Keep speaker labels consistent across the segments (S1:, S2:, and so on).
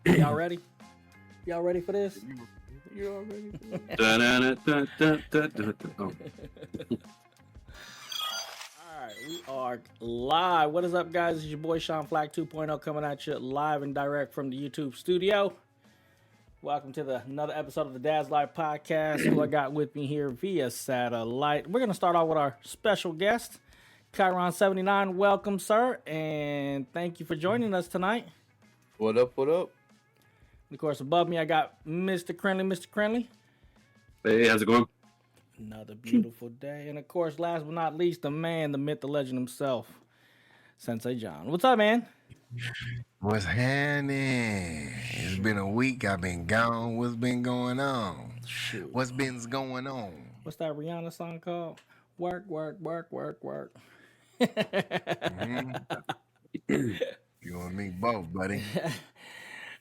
S1: Y'all ready? Y'all ready for this?
S2: You all ready for this?
S1: All right, we are live. What is up, guys? It's your boy Sean Flac 2.0 coming at you live and direct from the YouTube studio. Welcome to another episode of the Dad's Life Podcast. Who I got with me here via satellite. We're going to start off with our special guest, Chiron79. Welcome, sir, and thank you for joining us tonight.
S2: What up, what up?
S1: And of course, above me, I got Mr. Krinlee. Mr. Krinlee.
S3: Hey, how's it going?
S1: Another beautiful day. And of course, last but not least, the man, the myth, the legend himself, Sensei Jon. What's up, man?
S4: What's happening? It's been a week. I've been gone. What's been going on?
S1: Shoot.
S4: What's been going on?
S1: What's that Rihanna song called? Work, work, work, work, work.
S4: You and me both, buddy.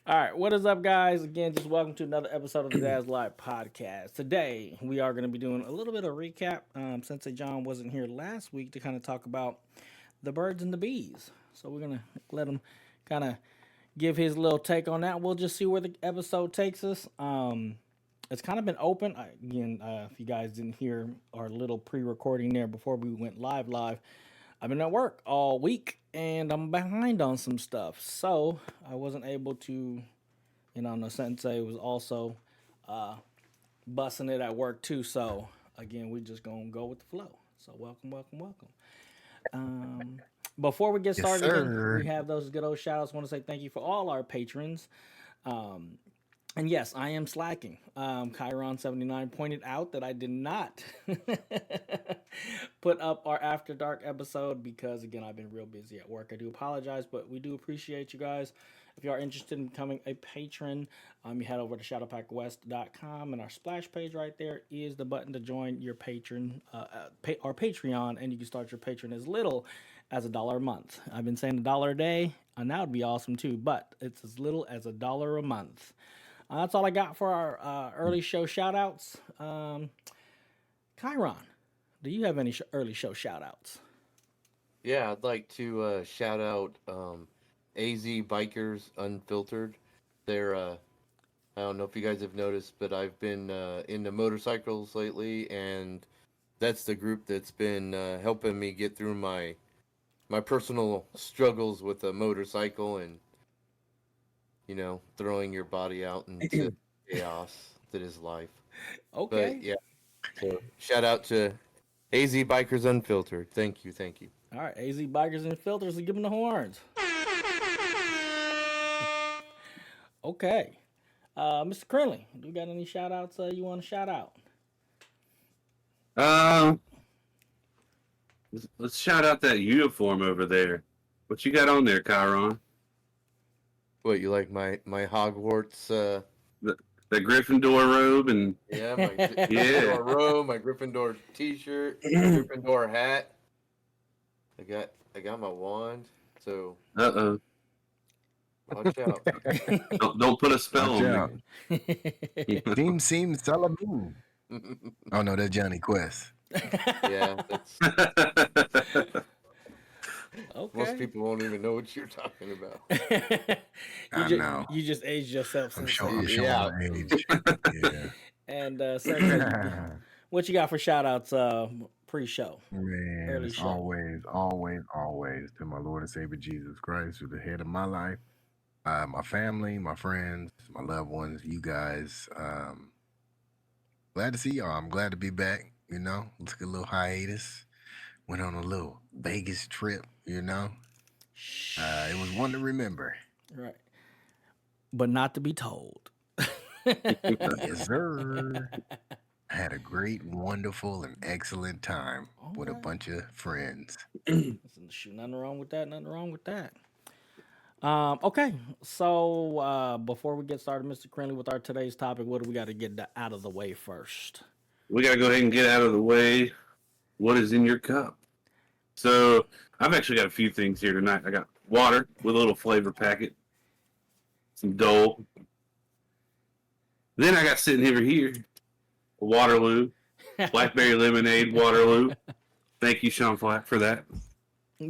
S1: All right, what is up, guys? Again, just welcome to another episode of the Dad's Live Podcast. Today, we are going to be doing a little bit of recap. Sensei Jon wasn't here last week to kind of talk about the birds and the bees. So we're going to let him kind of give his little take on that. We'll just see where the episode takes us. It's kind of been open. If you guys didn't hear our little pre-recording there before we went live, I've been at work all week, and I'm behind on some stuff. So I wasn't able to, the Sensei was also busting it at work too. So again, we're just going to go with the flow. So welcome. Before we get started, again, we have those good old shout outs. I want to say thank you for all our patrons. And yes, I am slacking. Chiron79 pointed out that I did not put up our After Dark episode because, again, I've been real busy at work. I do apologize, but we do appreciate you guys. If you are interested in becoming a patron, you head over to shadowpackwest.com, and our splash page right there is the button to join your patron, our Patreon, and you can start your patron as little as $1 a month. I've been saying $1 a day, and that would be awesome too, but it's as little as $1 a month. That's all I got for our early show shout-outs. Chiron, do you have any early show shout-outs?
S2: Yeah, I'd like to shout out AZ Bikers Unfiltered. They're, I don't know if you guys have noticed, but I've been into motorcycles lately, and that's the group that's been helping me get through my personal struggles with a motorcycle and throwing your body out into chaos that is life.
S1: Okay.
S2: But, yeah. So, shout out to AZ Bikers Unfiltered. Thank you.
S1: All right, AZ Bikers Unfiltered, so give them the horns. Okay. Mr. Krinlee, do you got any shout-outs you want to shout out?
S3: Let's shout out that uniform over there. What you got on there, Chiron?
S2: What, you like my Hogwarts?
S3: The Gryffindor robe and
S2: My Gryffindor robe, my Gryffindor T-shirt, Gryffindor hat. I got my wand. So watch out.
S3: don't put a spell on me.
S4: Team Seam Salamine. Oh no, that's Johnny Quest.
S2: Yeah, that's.
S1: Okay.
S2: Most people won't even know what you're talking about.
S4: I know.
S1: You just aged yourself.
S4: I'm showing
S2: Yeah.
S4: my age. Yeah.
S1: And Sensei, what you got for shout-outs pre-show?
S4: Man,
S1: Early
S4: it's
S1: show.
S4: always to my Lord and Savior Jesus Christ, who's the head of my life, my family, my friends, my loved ones, you guys. Glad to see y'all. I'm glad to be back. Took a little hiatus. Went on a little Vegas trip, It was one to remember.
S1: Right. But not to be told.
S4: Yes, sir. I had a great, wonderful, and excellent time with a bunch of friends.
S1: Shoot, nothing wrong with that. Okay, so before we get started, Mr. Krinlee, with our today's topic, what do we got to get out of the way first?
S3: We got to go ahead and get out of the way. What is in your cup? So I've actually got a few things here tonight. I got water with a little flavor packet, some Dole. Then I got sitting over here, Waterloo, blackberry lemonade Waterloo. Thank you, Sean Flack, for that.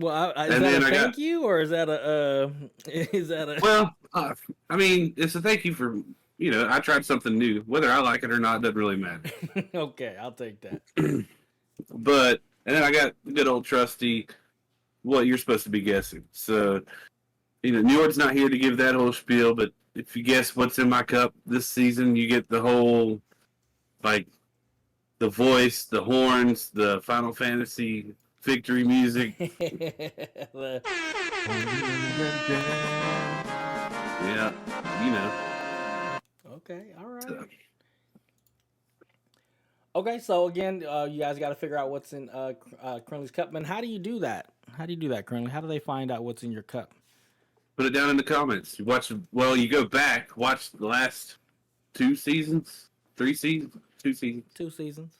S1: Well, is
S3: And
S1: that
S3: then
S1: a
S3: I got
S1: thank you, or is that a is that a?
S3: well. I mean, it's a thank you for I tried something new. Whether I like it or not doesn't really matter.
S1: Okay, I'll take that.
S3: But and then I got the good old trusty. What you're supposed to be guessing. So Njord's not here to give that whole spiel, but if you guess what's in my cup this season, you get the whole like the voice, the horns, the Final Fantasy victory music.
S1: The-
S3: Yeah,
S1: okay, all right.
S3: So,
S1: Okay, so again, you guys got to figure out what's in Krinlee's cup. Man, how do you do that? How do you do that, Krinlee? How do they find out what's in your cup?
S3: put it down in the comments. You watch. Well, you go back, watch the last 2 seasons, 3 seasons, 2 seasons,
S1: 2 seasons.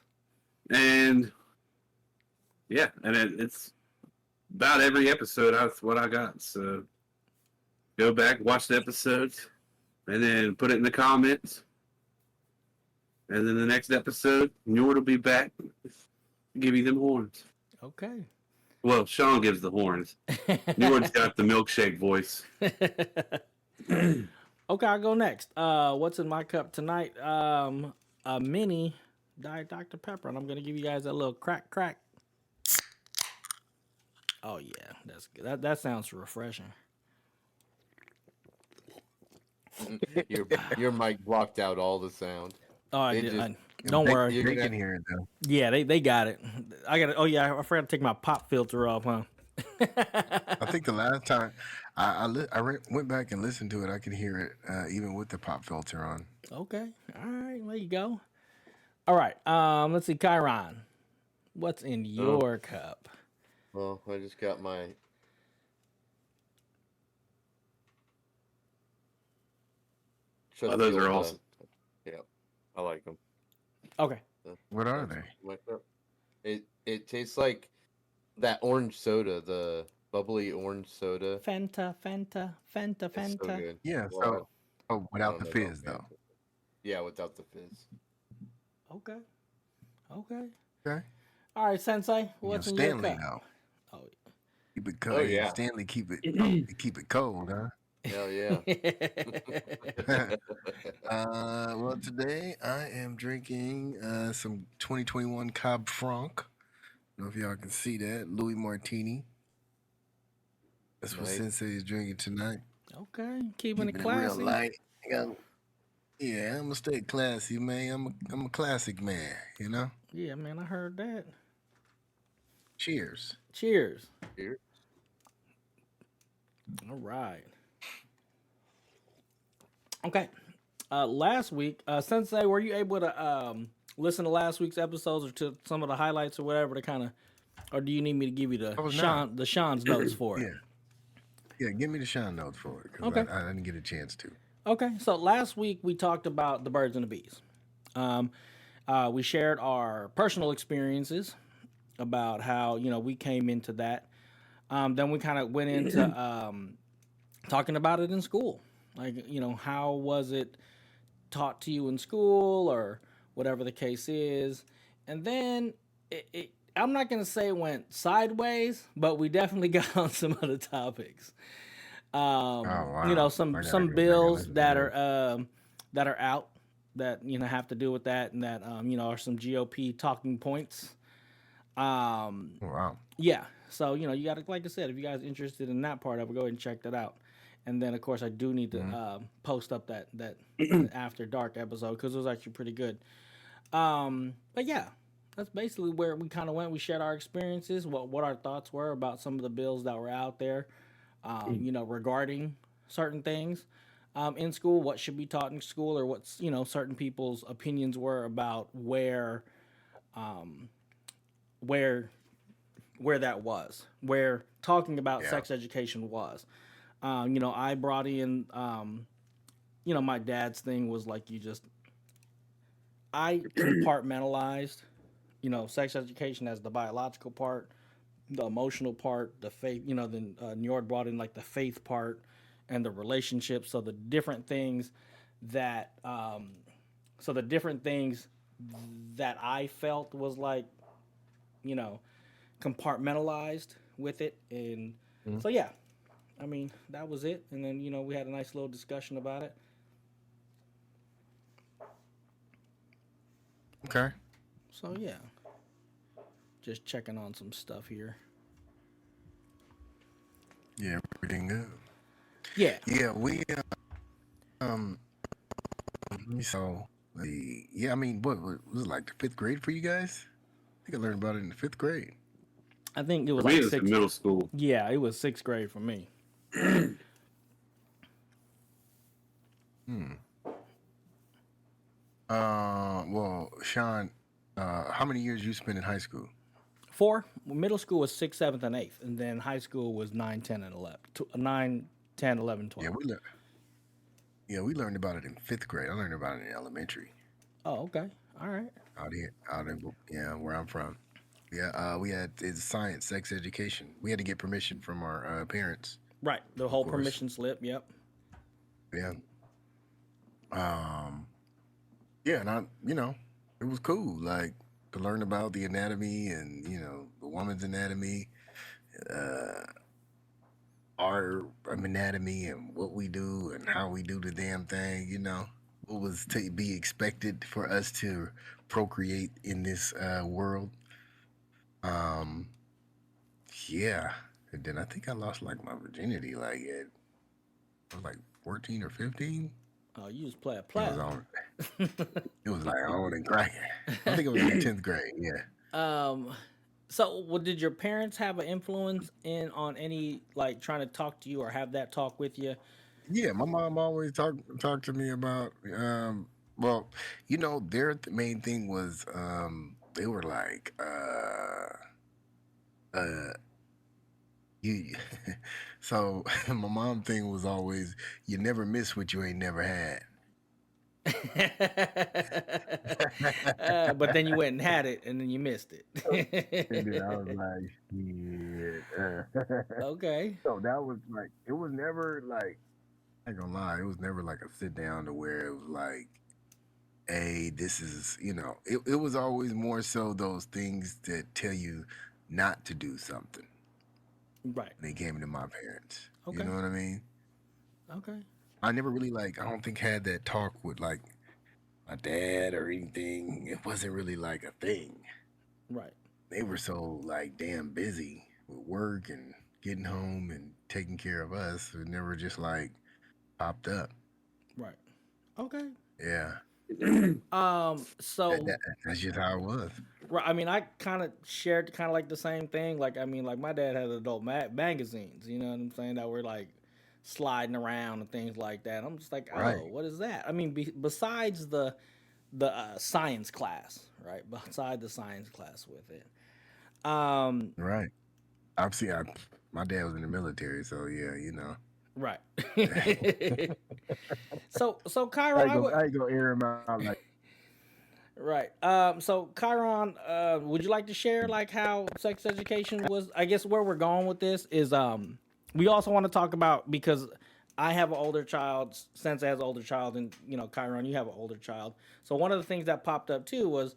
S3: and yeah, and it's about every episode. That's what I got. So go back, watch the episodes, and then put it in the comments. And then the next episode, Njord will be back, give you them horns.
S1: Okay.
S3: Well, Sean gives the horns. Njord's got the milkshake voice.
S1: Okay, I'll go next. What's in my cup tonight? A mini Diet Dr. Pepper, and I'm gonna give you guys a little crack. Oh yeah, that's good. That sounds refreshing.
S2: Your mic blocked out all the sound.
S1: Oh, I
S2: They
S1: did.
S2: just-
S1: Don't worry.
S2: You're
S4: They
S2: gonna-
S4: can hear it though.
S1: Yeah, they got it. I got it. Oh yeah, I forgot to take my pop filter off, huh?
S4: I think the last time went back and listened to it, I could hear it even with the pop filter on.
S1: Okay. All right. There you go. All right. Let's see, Chiron. What's in your cup?
S2: Well, I just got my.
S3: Oh, those are awesome.
S2: Yeah, I like them.
S1: Okay.
S4: What are they?
S2: It tastes like that orange soda, the bubbly orange soda.
S1: Fanta.
S2: It's so good.
S4: Yeah.
S2: Well,
S4: So
S2: I
S4: without
S2: don't
S4: the
S2: know about
S4: fizz though.
S2: Fanta. Yeah, without the fizz.
S1: Okay.
S4: Okay.
S1: All right, Sensei. What's in
S4: Stanley
S1: your cup?
S4: though.
S1: Oh,
S4: Keep it cold.
S2: Oh, yeah.
S4: Stanley keep it cold, huh?
S2: Hell yeah.
S4: Well, today I am drinking some 2021 Cab Franc. I don't know if y'all can see that. Louis Martini. That's what
S2: Nice.
S4: Sensei is drinking tonight.
S1: Okay. Keeping it
S4: Keeping it
S1: classy.
S4: real light. Yeah, I'm gonna stay classy, man. I'm a classic man, you know?
S1: Yeah, man, I heard that.
S4: Cheers.
S1: Cheers.
S2: Here.
S1: All right. Okay. Last week, Sensei, were you able to listen to last week's episodes or to some of the highlights or whatever to kind of, or do you need me to give you
S4: I was
S1: the Sean's notes for it?
S4: Yeah, give me the shine notes for it because
S1: Okay.
S4: I didn't get a chance to.
S1: Okay, so last week we talked about the birds and the bees. We shared our personal experiences about how we came into that. Then we kind of went into talking about it in school, like how was it taught to you in school or whatever the case is, and then I'm not gonna say it went sideways, but we definitely got on some other topics.
S4: Wow.
S1: Some
S4: I gotta
S1: some
S4: go back and
S1: bills
S4: listen to
S1: that are out that have to do with that, and that are some GOP talking points.
S4: Wow.
S1: Yeah, so you got to, like I said, if you guys are interested in that part of it, go ahead and check that out. And then of course I do need to post up that After Dark episode because it was actually pretty good. But yeah, that's basically where we kind of went. We shared our experiences, what our thoughts were about some of the bills that were out there. Regarding certain things in school, what should be taught in school, or what's certain people's opinions were about where that was, where talking about sex education was. I brought in, my dad's thing was like I compartmentalized, sex education as the biological part, the emotional part, the faith, then Njord brought in like the faith part and the relationships. So the different things that I felt was like, compartmentalized with it, and
S4: Mhm.
S1: so yeah, I mean that was it. And then we had a nice little discussion about it.
S4: Okay.
S1: So yeah, just checking on some stuff here.
S4: Yeah, everything good.
S1: Yeah.
S4: Yeah, we um so I mean, what was it, like the 5th grade for you guys? I think I learned about it in the 5th grade.
S1: I think it
S3: For
S1: was
S3: me,
S1: like
S3: it was in
S1: six.
S3: middle school.
S1: Yeah, it was sixth grade for me.
S4: Hmm. Well, Sean, how many years you spent in high school?
S1: Four. Middle school was sixth, seventh, and eighth, and then high school was 9, 10, and 11. 9, 10, 11,
S4: Yeah,
S1: 12.
S4: we learned about it in 5th grade. I learned about it in elementary
S1: Oh, okay. All right.
S4: out in where I'm from. Yeah, we had it's science, sex education. We had to get permission from our parents,
S1: Right. The
S4: of
S1: whole
S4: course.
S1: permission slip. Yep.
S4: Yeah. Um. Yeah, and it was cool, like to learn about the anatomy and the woman's anatomy, uh, our anatomy, and what we do and how we do the damn thing. What was to be expected for us to procreate in this world. Um. Yeah, and then I think I lost like my virginity, like I was like 14 or 15.
S1: Oh, you just play a
S4: It was
S1: player.
S4: on. It was like on and cracking. I think it was in the 10th grade. Yeah.
S1: So, did your parents have an influence on any like trying to talk to you or have that talk with you?
S4: Yeah, my mom always talk to me about well, their main thing was they were like uh you so my mom thing was always you never miss what you ain't never had.
S1: But then you went and had it, and then you missed
S4: And then I was
S1: it.
S4: like, shit.
S1: Okay.
S4: So that was like it was never like I ain't gonna lie, it was never like a sit down to where it was like hey, this is, it was always more so those things that tell you not to do something
S1: Right.
S4: when they came to my parents. You
S1: Okay.
S4: know what I mean?
S1: Okay.
S4: I never really I don't think had that talk with like my dad or anything. It wasn't really like a thing.
S1: Right.
S4: They were so like damn busy with work and getting home and taking care of us. It never just like popped up.
S1: Right. Okay.
S4: Yeah.
S1: So
S4: That's just how it was.
S1: right. I mean, I kind of shared kind of like the same thing. Like, I mean, like my dad had adult magazines. You know what I'm saying? That were like sliding around and things like that. I'm just like, oh,
S4: Right.
S1: what is that? I mean, besides the science class, right? Beside the science class with it. Um.
S4: Right. I've seen my dad was in the military, so yeah.
S1: Right.
S4: I
S1: So Chiron, I would.
S4: ain't gonna air him out like
S1: Right. So Chiron, would you like to share like how sex education was? I guess where we're going with this is we also want to talk about because I have an older child, Sensei has an older child, and Chiron, you have an older child. So one of the things that popped up too was,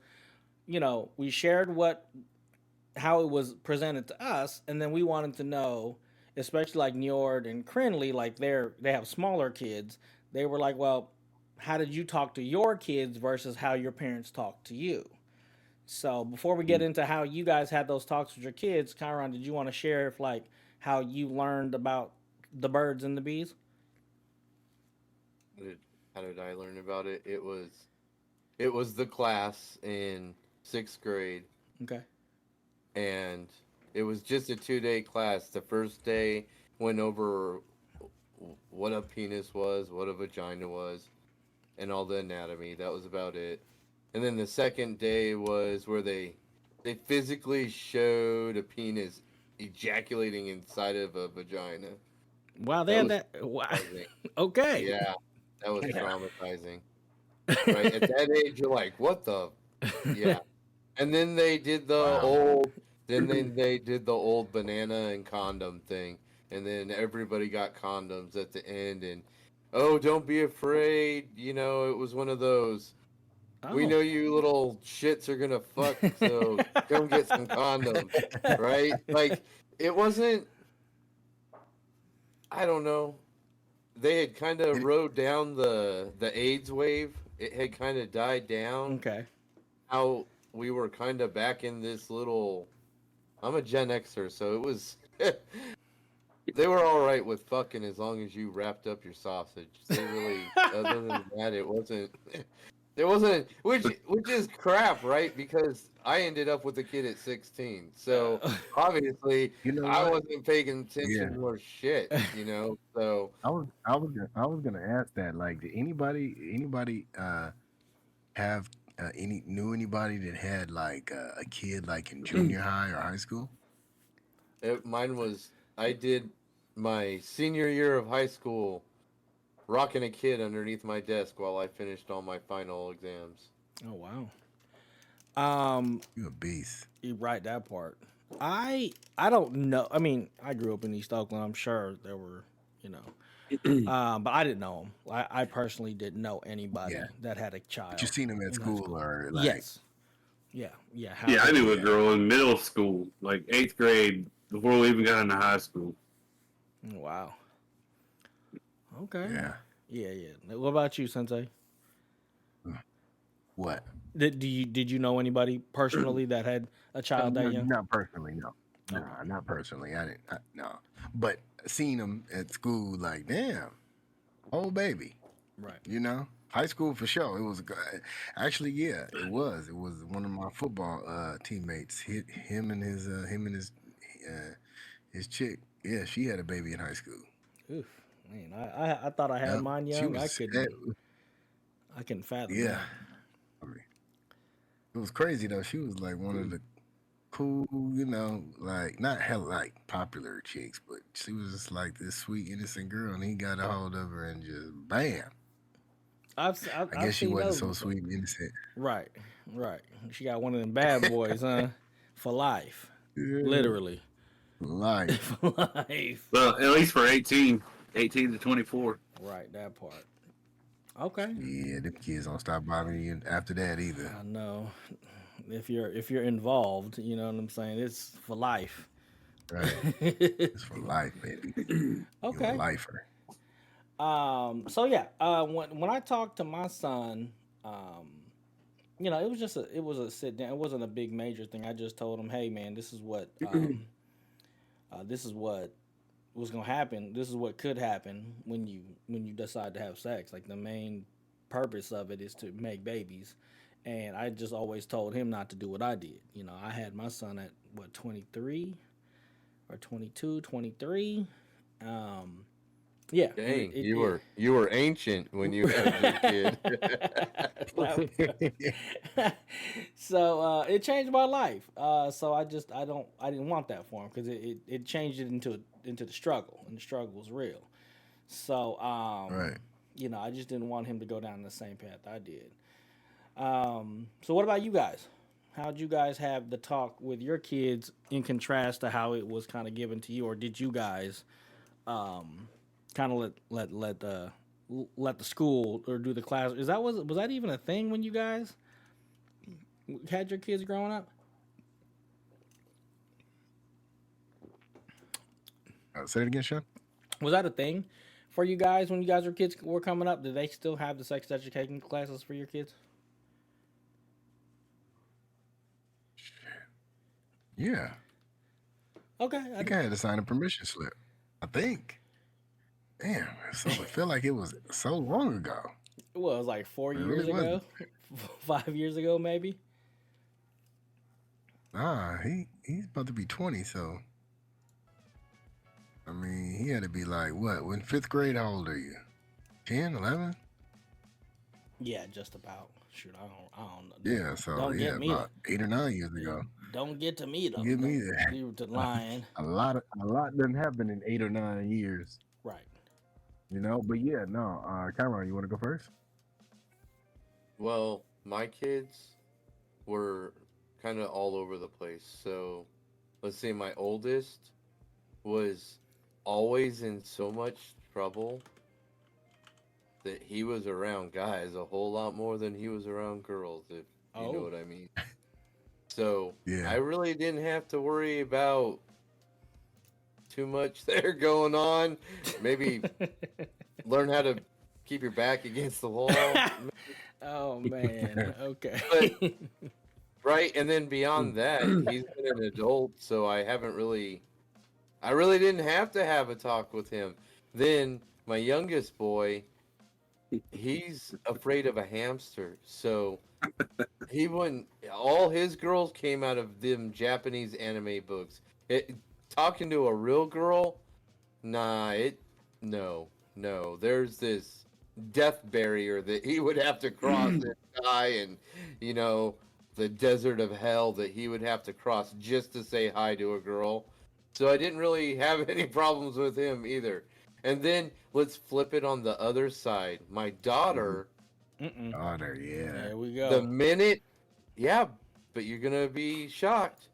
S1: we shared how it was presented to us, and then we wanted to know, especially like Njord and Krinlee, like they have smaller kids. They were like, well, how did you talk to your kids versus how your parents talked to you? So before we get into how you guys had those talks with your kids, Chiron, did you want to share if like how you learned about the birds and the bees?
S2: How did I learn about it? It was the class in 6th grade,
S1: Okay.
S2: and it was just a 2-day class. The first day went over what a penis was, what a vagina was, and all the anatomy. That was about it. And then the second day was where they physically showed a penis ejaculating inside of a vagina.
S1: Wow, they
S2: That
S1: had
S2: was
S1: that. Wow.
S2: traumatizing.
S1: Okay.
S2: Yeah, that was
S4: yeah.
S2: traumatizing. Right at that age, you're like, what the? Yeah. And then they did the
S4: Wow.
S2: old. Then they did the old banana and condom thing, and then everybody got condoms at the end. And oh, don't be afraid. It was one of those. We
S1: Oh.
S2: know you little shits are gonna fuck, so come get some condoms, right? Like it wasn't. I don't know. They had kind of rode down the AIDS wave. It had kind of died down.
S1: Okay.
S2: How we were kind of back in this little. I'm a Gen Xer, so it was. They were all right with fucking as long as you wrapped up your sausage. They really, other than that, it wasn't. There wasn't, which is crap, right? Because I ended up with a kid at 16, so obviously
S4: You know
S2: I
S4: what?
S2: wasn't paying
S4: Yeah.
S2: attention or shit, So
S4: I was gonna ask that. Like, did anybody have knew anybody that had like a kid like in junior high or high school?
S2: mine was. I did my senior year of high school, rocking a kid underneath my desk while I finished all my final exams.
S1: Oh wow.
S4: You a beast.
S1: You right that part. I don't know. I mean, I grew up in East Oakland. I'm sure there were, but I didn't know them. I personally didn't know anybody
S4: Yeah.
S1: that had a child.
S4: But you seen them at
S1: in high
S4: school or like?
S1: Yes. Yeah. Yeah.
S3: Yeah, I knew a
S4: Yeah.
S3: girl in middle school, like 8th grade, before we even got into high school.
S1: Wow. Okay.
S4: Yeah.
S1: Yeah. What about you, Sensei?
S4: What?
S1: Did you know anybody personally that had a child that young?
S4: Not personally, no. Nah, not personally. I didn't. No. But seeing them at school, like, damn, oh baby,
S1: Right.
S4: high school for sure. It was actually, yeah, it was. It was one of my football teammates. Him and his chick. Yeah, she had a baby in high school.
S1: Oof. Man, I thought I had
S4: Yep.
S1: mine
S4: She
S1: young.
S4: was.
S1: I couldn't fathom
S4: Yeah.
S1: that.
S4: I mean, it was crazy though. She was like one of the cool, like not hell like popular chicks, but she was just like this sweet innocent girl, and he got a hold of her and just bam. I guess she
S1: seen
S4: wasn't
S1: those
S4: so
S1: before.
S4: sweet and innocent.
S1: Right. She got one of them bad boys, huh? For life,
S4: Yeah.
S1: literally.
S4: Life.
S1: For life.
S3: Well, at least for 18 to 24.
S1: Right, that part. Okay.
S4: Yeah, them kids don't stop bothering you after that either.
S1: I know. If you're involved, you know what I'm saying. It's for life.
S4: Right. It's for life, baby.
S1: Okay.
S4: You're a lifer.
S1: So yeah, when I talked to my son, it was a sit down. It wasn't a big major thing. I just told him, hey man, this is what was gonna happen. This is what could happen when you decide to have sex. Like the main purpose of it is to make babies. And I just always told him not to do what I did. I had my son at 23 or 22, 23. Yeah.
S2: Dang, you were ancient when you had your kid.
S1: So it changed my life. So I didn't want that for him because it changed it into the struggle, and the struggle was real. So
S4: Right.
S1: I just didn't want him to go down the same path I did. So what about you guys? How'd you guys have the talk with your kids in contrast to how it was kind of given to you, or did you guys kind of let the school or do the class? Was that even a thing when you guys had your kids growing up?
S4: Say it again, Sean.
S1: Was that a thing for you guys when you guys were coming up? Did they still have the sex education classes for your kids?
S4: Yeah.
S1: Okay.
S4: I think I had to sign a permission slip. I think. Damn, so I feel like it was so long ago.
S1: Well, it was like 4
S4: It
S1: years
S4: really
S1: ago, 5 years ago, maybe.
S4: Nah, he's about to be 20, so I mean, he had to be like what? When 5th grade, how old are you? 10, 11?
S1: Yeah, just about. Shoot, I don't know.
S4: Yeah, so
S1: Don't
S4: yeah,
S1: get me
S4: about 8 or 9 years ago.
S1: Don't get to me though.
S4: Get me there.
S1: You to lying.
S4: A lot doesn't happen in 8 or 9 years,
S1: Right.
S4: But yeah, no. Cameron, you want to go first?
S2: Well, my kids were kind of all over the place. So, let's say my oldest was always in so much trouble that he was around guys a whole lot more than he was around girls, if you know what I mean. So,
S4: Yeah.
S2: I really didn't have to worry about too much there going on. Maybe learn how to keep your back against the wall.
S1: Oh man. Okay.
S2: But right, and then beyond that, he's been an adult, so I really didn't have to have a talk with him. Then my youngest boy, he's afraid of a hamster, so he wouldn't. All his girls came out of them Japanese anime books. Talking to a real girl, no. There's this death barrier that he would have to cross and die, and the desert of hell that he would have to cross just to say hi to a girl. So I didn't really have any problems with him either. And then let's flip it on the other side. My daughter,
S4: Daughter, yeah.
S1: There we go.
S2: the minute, yeah, but you're gonna be shocked.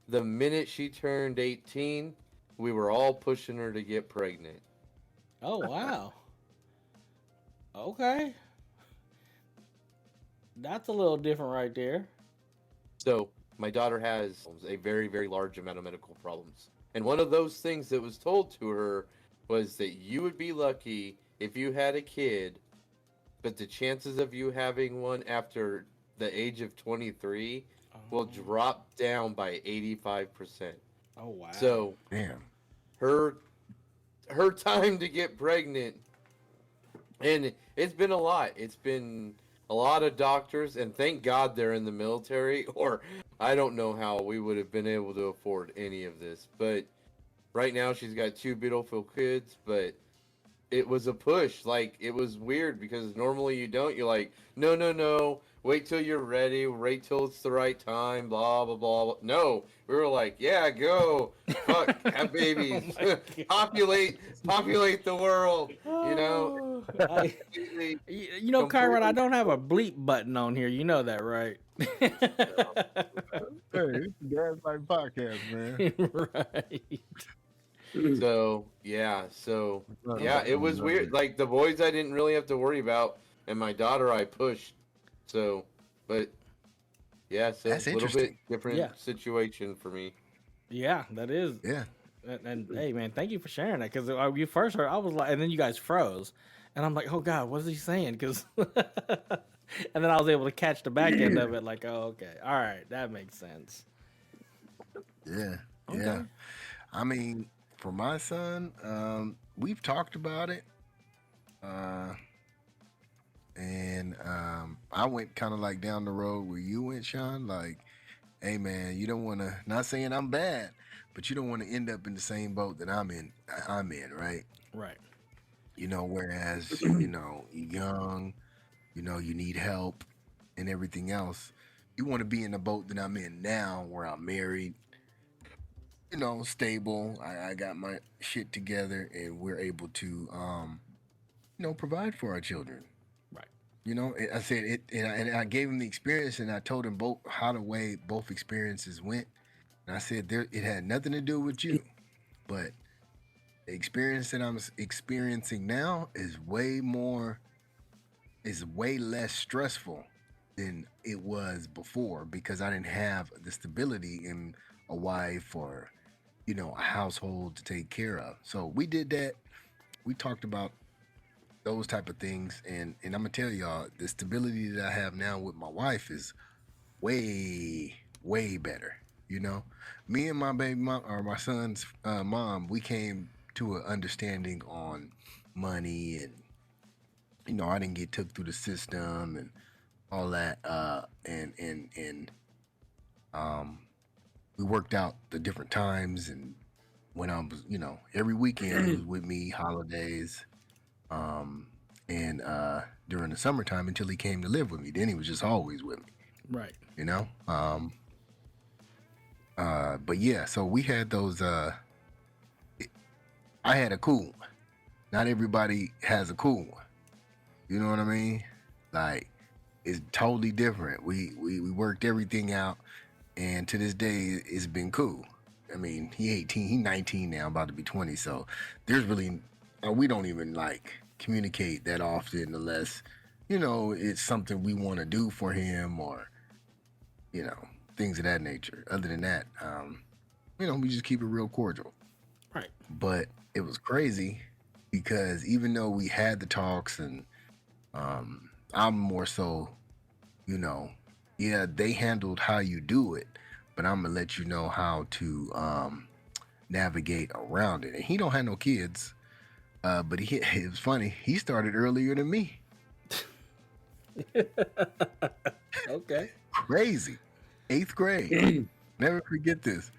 S2: The minute she turned 18, we were all pushing her to get pregnant.
S1: Oh wow. Okay. That's a little different right there.
S2: So my daughter has a very, very large amount of medical problems. And one of those things that was told to her was that you would be lucky if you had a kid, but the chances of you having one after the age of 23 will drop down by 85%.
S1: Oh wow.
S2: So
S4: Damn.
S2: her time to get pregnant, and it's been a lot. It's been a lot of doctors, and thank God they're in the military, or I don't know how we would have been able to afford any of this. But right now she's got 2 beautiful kids, but it was a push. Like, it was weird because normally you don't. You're like, no, wait till you're ready, wait till it's the right time, blah, blah, blah. No, we were like, yeah, go, fuck, have babies, populate the world,
S1: Kyron, I don't have a bleep button on here. You know that, right?
S4: Hey, it's the Dad's Life podcast, man.
S1: Right.
S2: So yeah, it was weird. Like, the boys I didn't really have to worry about, and my daughter I pushed. So, but yeah, so
S4: That's
S2: a little bit
S4: interesting.
S2: different situation for me.
S1: Yeah, that is.
S4: Yeah.
S1: And hey, man, thank you for sharing that, because you first heard, I was like, and then you guys froze, and I'm like, oh God, what is he saying? Because, and then I was able to catch the back end of it, like, oh, okay, all right, that makes sense.
S4: Yeah.
S1: Okay.
S4: Yeah. I mean, for my son, we've talked about it. And I went kind of like down the road where you went, Sean. Like, hey man, you don't want to, not saying I'm bad, but you don't want to end up in the same boat that I'm in, right?
S1: Right.
S4: Whereas, you're young, you need help and everything else. You want to be in the boat that I'm in now, where I'm married, stable. I got my shit together, and we're able to, provide for our children. I said it, and I gave him the experience, and I told him both how the way both experiences went. And I said it had nothing to do with you, but the experience that I'm experiencing now is way less stressful than it was before, because I didn't have the stability in a wife or, a household to take care of. So we did that. We talked about those type of things, and I'm gonna tell y'all, the stability that I have now with my wife is way better. Me and my baby mom, or my son's mom, we came to an understanding on money, and I didn't get took through the system and all that, and we worked out the different times, and when I was, every weekend he was with me, holidays. And during the summertime, until he came to live with me. Then he was just always with me.
S1: Right.
S4: But yeah, so we had those, I had a cool one. Not everybody has a cool one. You know what I mean? Like, it's totally different. We worked everything out, and to this day, it's been cool. I mean, he 18, he 19 now, about to be 20. So there's really, we don't even communicate that often, unless it's something we want to do for him, or things of that nature. Other than that, we just keep it real cordial.
S1: Right.
S4: But it was crazy because even though we had the talks and I'm more so, you know, yeah, they handled how you do it, but I'm gonna let you know how to navigate around it. And he don't have no kids, but it was funny. He started earlier than me.
S1: Okay.
S4: Crazy. 8th grade. Never forget this.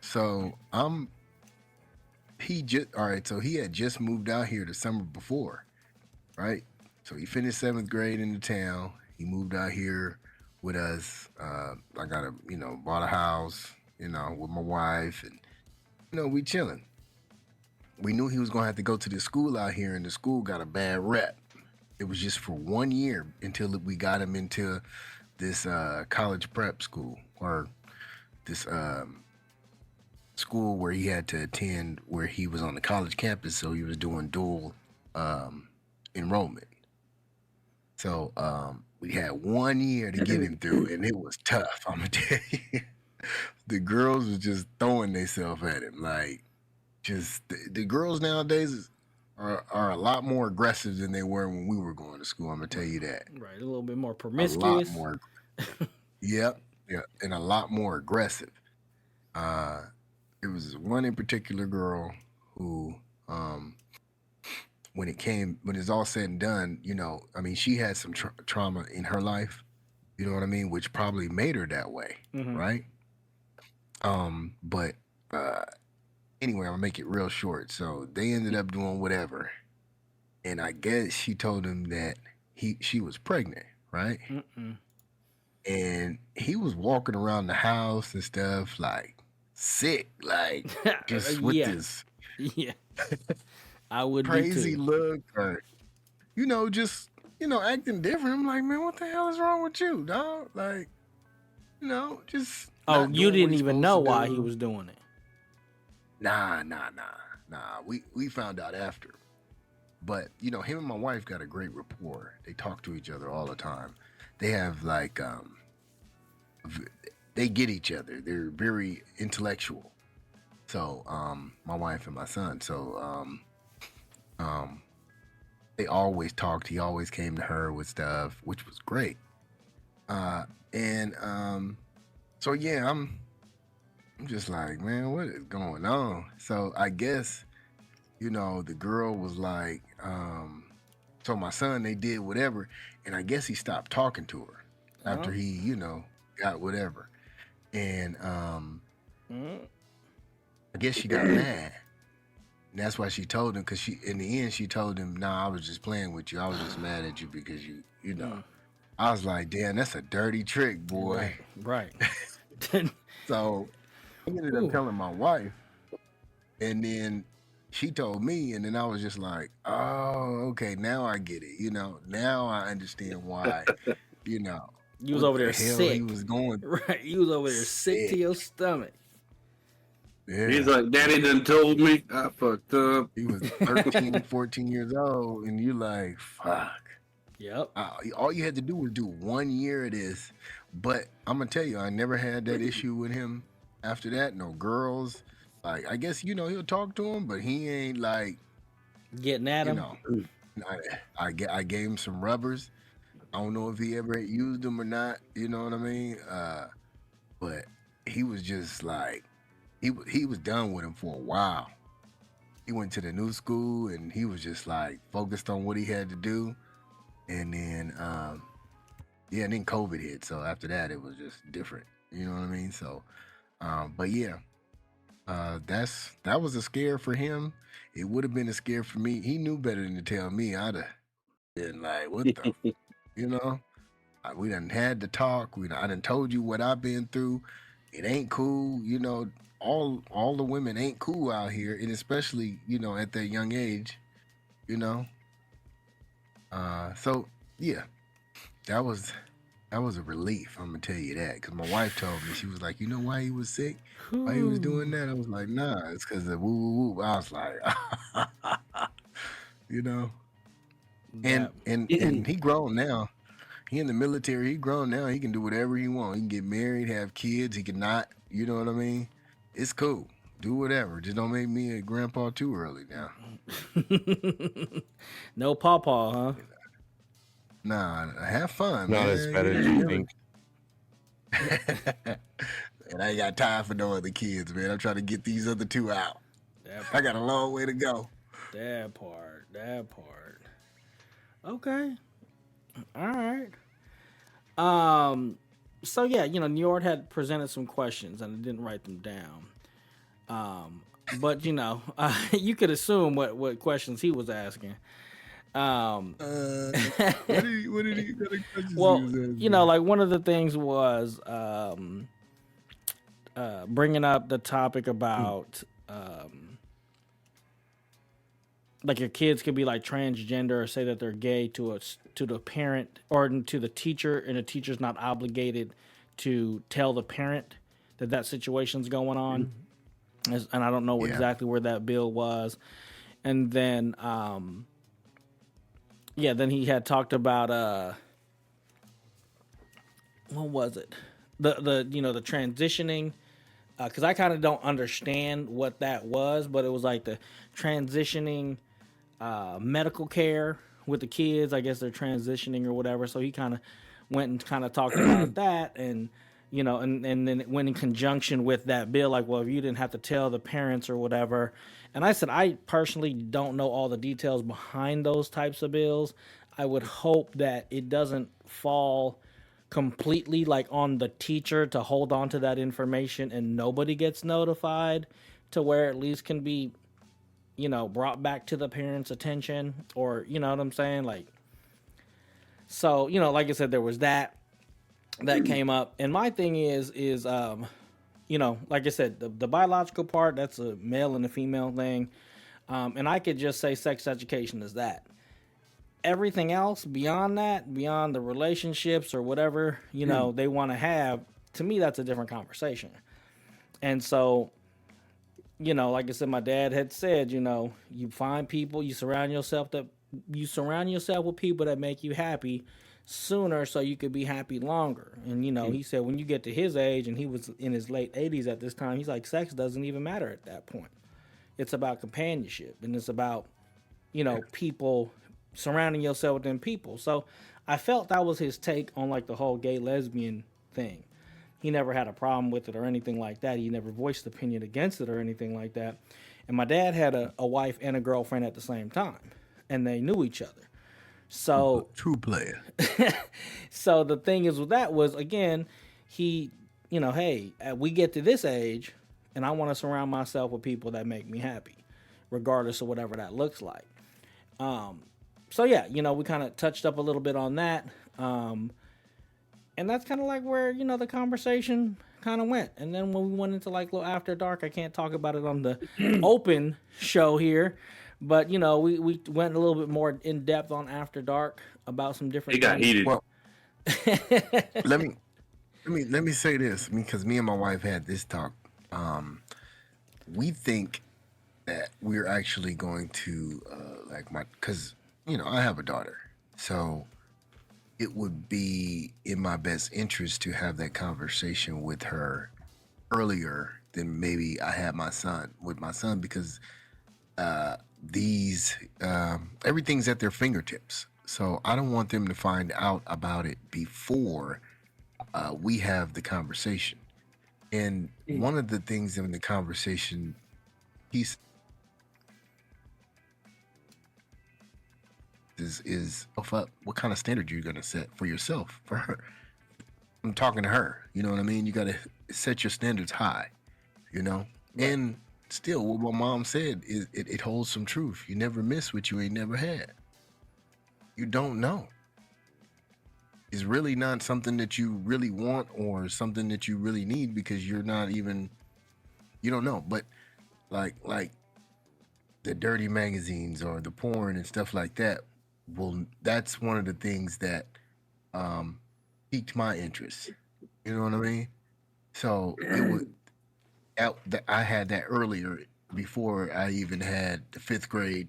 S4: So so he had just moved out here the summer before, right? So he finished 7th grade in the town. He moved out here with us. I bought a house, with my wife, and we chilling. We knew he was gonna have to go to this school out here, and the school got a bad rep. It was just for 1 year until we got him into this college prep school, or this school where he had to attend, where he was on the college campus, so he was doing dual enrollment. So we had 1 year to get him through, and it was tough. I'm gonna tell you, the girls was just throwing themselves at him. Like, just the girls nowadays are a lot more aggressive than they were when we were going to school. I'm gonna tell you that.
S1: Right. A little bit more
S4: A lot
S1: promiscuous.
S4: more. Yep. Yeah, and a lot more aggressive. It was one in particular girl who, when it's all said and done, she had some trauma in her life, you know what I mean, which probably made her that way,
S1: Mhm.
S4: right? But anyway, I'll make it real short. So they ended up doing whatever, and I guess she told him that she was pregnant, right?
S1: Mm-mm.
S4: And he was walking around the house and stuff like sick, like just with
S1: Yeah.
S4: this
S1: Yeah. I would be
S4: crazy
S1: too.
S4: look, or just acting different. I'm like, man, what the hell is wrong with you, dog? Like, just
S1: Oh,
S4: not
S1: you
S4: doing what
S1: didn't
S4: he's
S1: even
S4: supposed
S1: know
S4: to
S1: why he
S4: do.
S1: was doing it.
S4: Nah. We found out after. But him and my wife got a great rapport. They talk to each other all the time. They have like they get each other. They're very intellectual. So my wife and my son. So they always talked. He always came to her with stuff, which was great. And so yeah, I'm just like, man, what is going on? So I guess the girl was like, so my son, they did whatever, and I guess he stopped talking to her after
S1: Oh.
S4: he got whatever, and
S1: Mm.
S4: I guess she got mad. And that's why she told him, because in the end, she told him, nah, I was just playing with you. I was just mad at you because
S1: Mm.
S4: I was like, damn, that's a dirty trick, boy.
S1: Right.
S4: So I ended
S1: Ooh.
S4: up telling my wife, and then she told me, and then I was just like, oh, okay, now I get it. Now I understand why,
S1: You was
S4: what
S1: over
S4: the
S1: there
S4: hell he
S1: sick.
S4: was going
S1: Right. You was over there sick to your stomach.
S4: Yeah.
S3: He's like, Daddy done told me I fucked up.
S4: He was 13, 14 years old, and you like, fuck.
S1: Yep.
S4: All you had to do was do 1 year of this. But I'm going to tell you, I never had that issue with him after that. No girls. Like, I guess, he'll talk to him, but he ain't like,
S1: Getting at him.
S4: I gave him some rubbers. I don't know if he ever used them or not. You know what I mean? But he was just like, he was done with him for a while. He went to the new school, and he was just like focused on what he had to do. And then, and then COVID hit. So after that, it was just different. You know what I mean? So, but yeah, that was a scare for him. It would have been a scare for me. He knew better than to tell me. I'd have been like, what the, we done had to talk. I done told you what I've been through. It ain't cool. All the women ain't cool out here, and especially, at that young age, So yeah, that was a relief. I'm gonna tell you that, because my wife told me, she was like, you know why he was sick? Why he was doing that? I was like, nah, it's because of woo woo woo. I was like,
S1: Yeah.
S4: and he grown now. He in the military. He grown now. He can do whatever he want. He can get married, have kids. He can not. You know what I mean? It's cool. Do whatever. Just don't make me a grandpa too early now.
S1: No pawpaw, huh?
S4: Nah, have fun,
S2: Not
S4: man.
S2: as bad as you think.
S4: And I ain't got time for no other kids, man. I'm trying to get these other two out. I got a long way to go.
S1: That part. Okay. All right. So yeah, Njord had presented some questions and I didn't write them down. But you could assume what questions he was asking.
S4: What did he
S1: Well, like one of the things was bringing up the topic about like your kids could be like transgender or say that they're gay to the parent or to the teacher, and the teacher's not obligated to tell the parent that situation's going on. And I don't know exactly where that bill was. And then then he had talked about what was it? The transitioning, because I kind of don't understand what that was, but it was like the transitioning medical care with the kids. I guess they're transitioning or whatever. So he kind of went and kind of talked about that, and and then it went in conjunction with that bill. Like, well, if you didn't have to tell the parents or whatever. And I said, I personally don't know all the details behind those types of bills. I would hope that it doesn't fall completely like on the teacher to hold on to that information and nobody gets notified, to where at least can be, brought back to the parents' attention, or, you know what I'm saying? Like, so, like I said, there was that came up. And my thing is, like I said, the biological part, that's a male and a female thing. And I could just say sex education is that. Everything else beyond that, beyond the relationships or whatever, they want to have, to me, that's a different conversation. And so, like I said, my dad had said, you find people, you surround yourself with people that make you happy sooner so you could be happy longer. And, he said when you get to his age, and he was in his late 80s at this time, he's like, sex doesn't even matter at that point. It's about companionship, and it's about, people, surrounding yourself with them people. So I felt that was his take on like the whole gay lesbian thing. He never had a problem with it or anything like that. He never voiced opinion against it or anything like that. And my dad had a wife and a girlfriend at the same time, and they knew each other. So
S4: true player.
S1: So the thing is with that was, again, he, hey, we get to this age and I want to surround myself with people that make me happy, regardless of whatever that looks like. So yeah, we kind of touched up a little bit on that. And that's kind of like where, the conversation kind of went. And then when we went into like little after dark, I can't talk about it on the open show here, but we went a little bit more in depth on after dark about some different
S3: It got
S1: things.
S3: heated.
S4: Well, let me say this, because me and my wife had this talk. We think that we're actually going to because I have a daughter, so it would be in my best interest to have that conversation with her earlier than maybe I had with my son, because everything's at their fingertips. So I don't want them to find out about it before we have the conversation. And one of the things in the conversation piece is what kind of standard you're going to set for yourself, for her. I'm talking to her, you know what I mean? You got to set your standards high, Right. And still, what my mom said is it holds some truth. You never miss what you ain't never had. You don't know. It's really not something that you really want or something that you really need, because you don't know. But like the dirty magazines or the porn and stuff like that, well, that's one of the things that piqued my interest. You know what I mean? So I had that earlier, before I even had the 5th grade,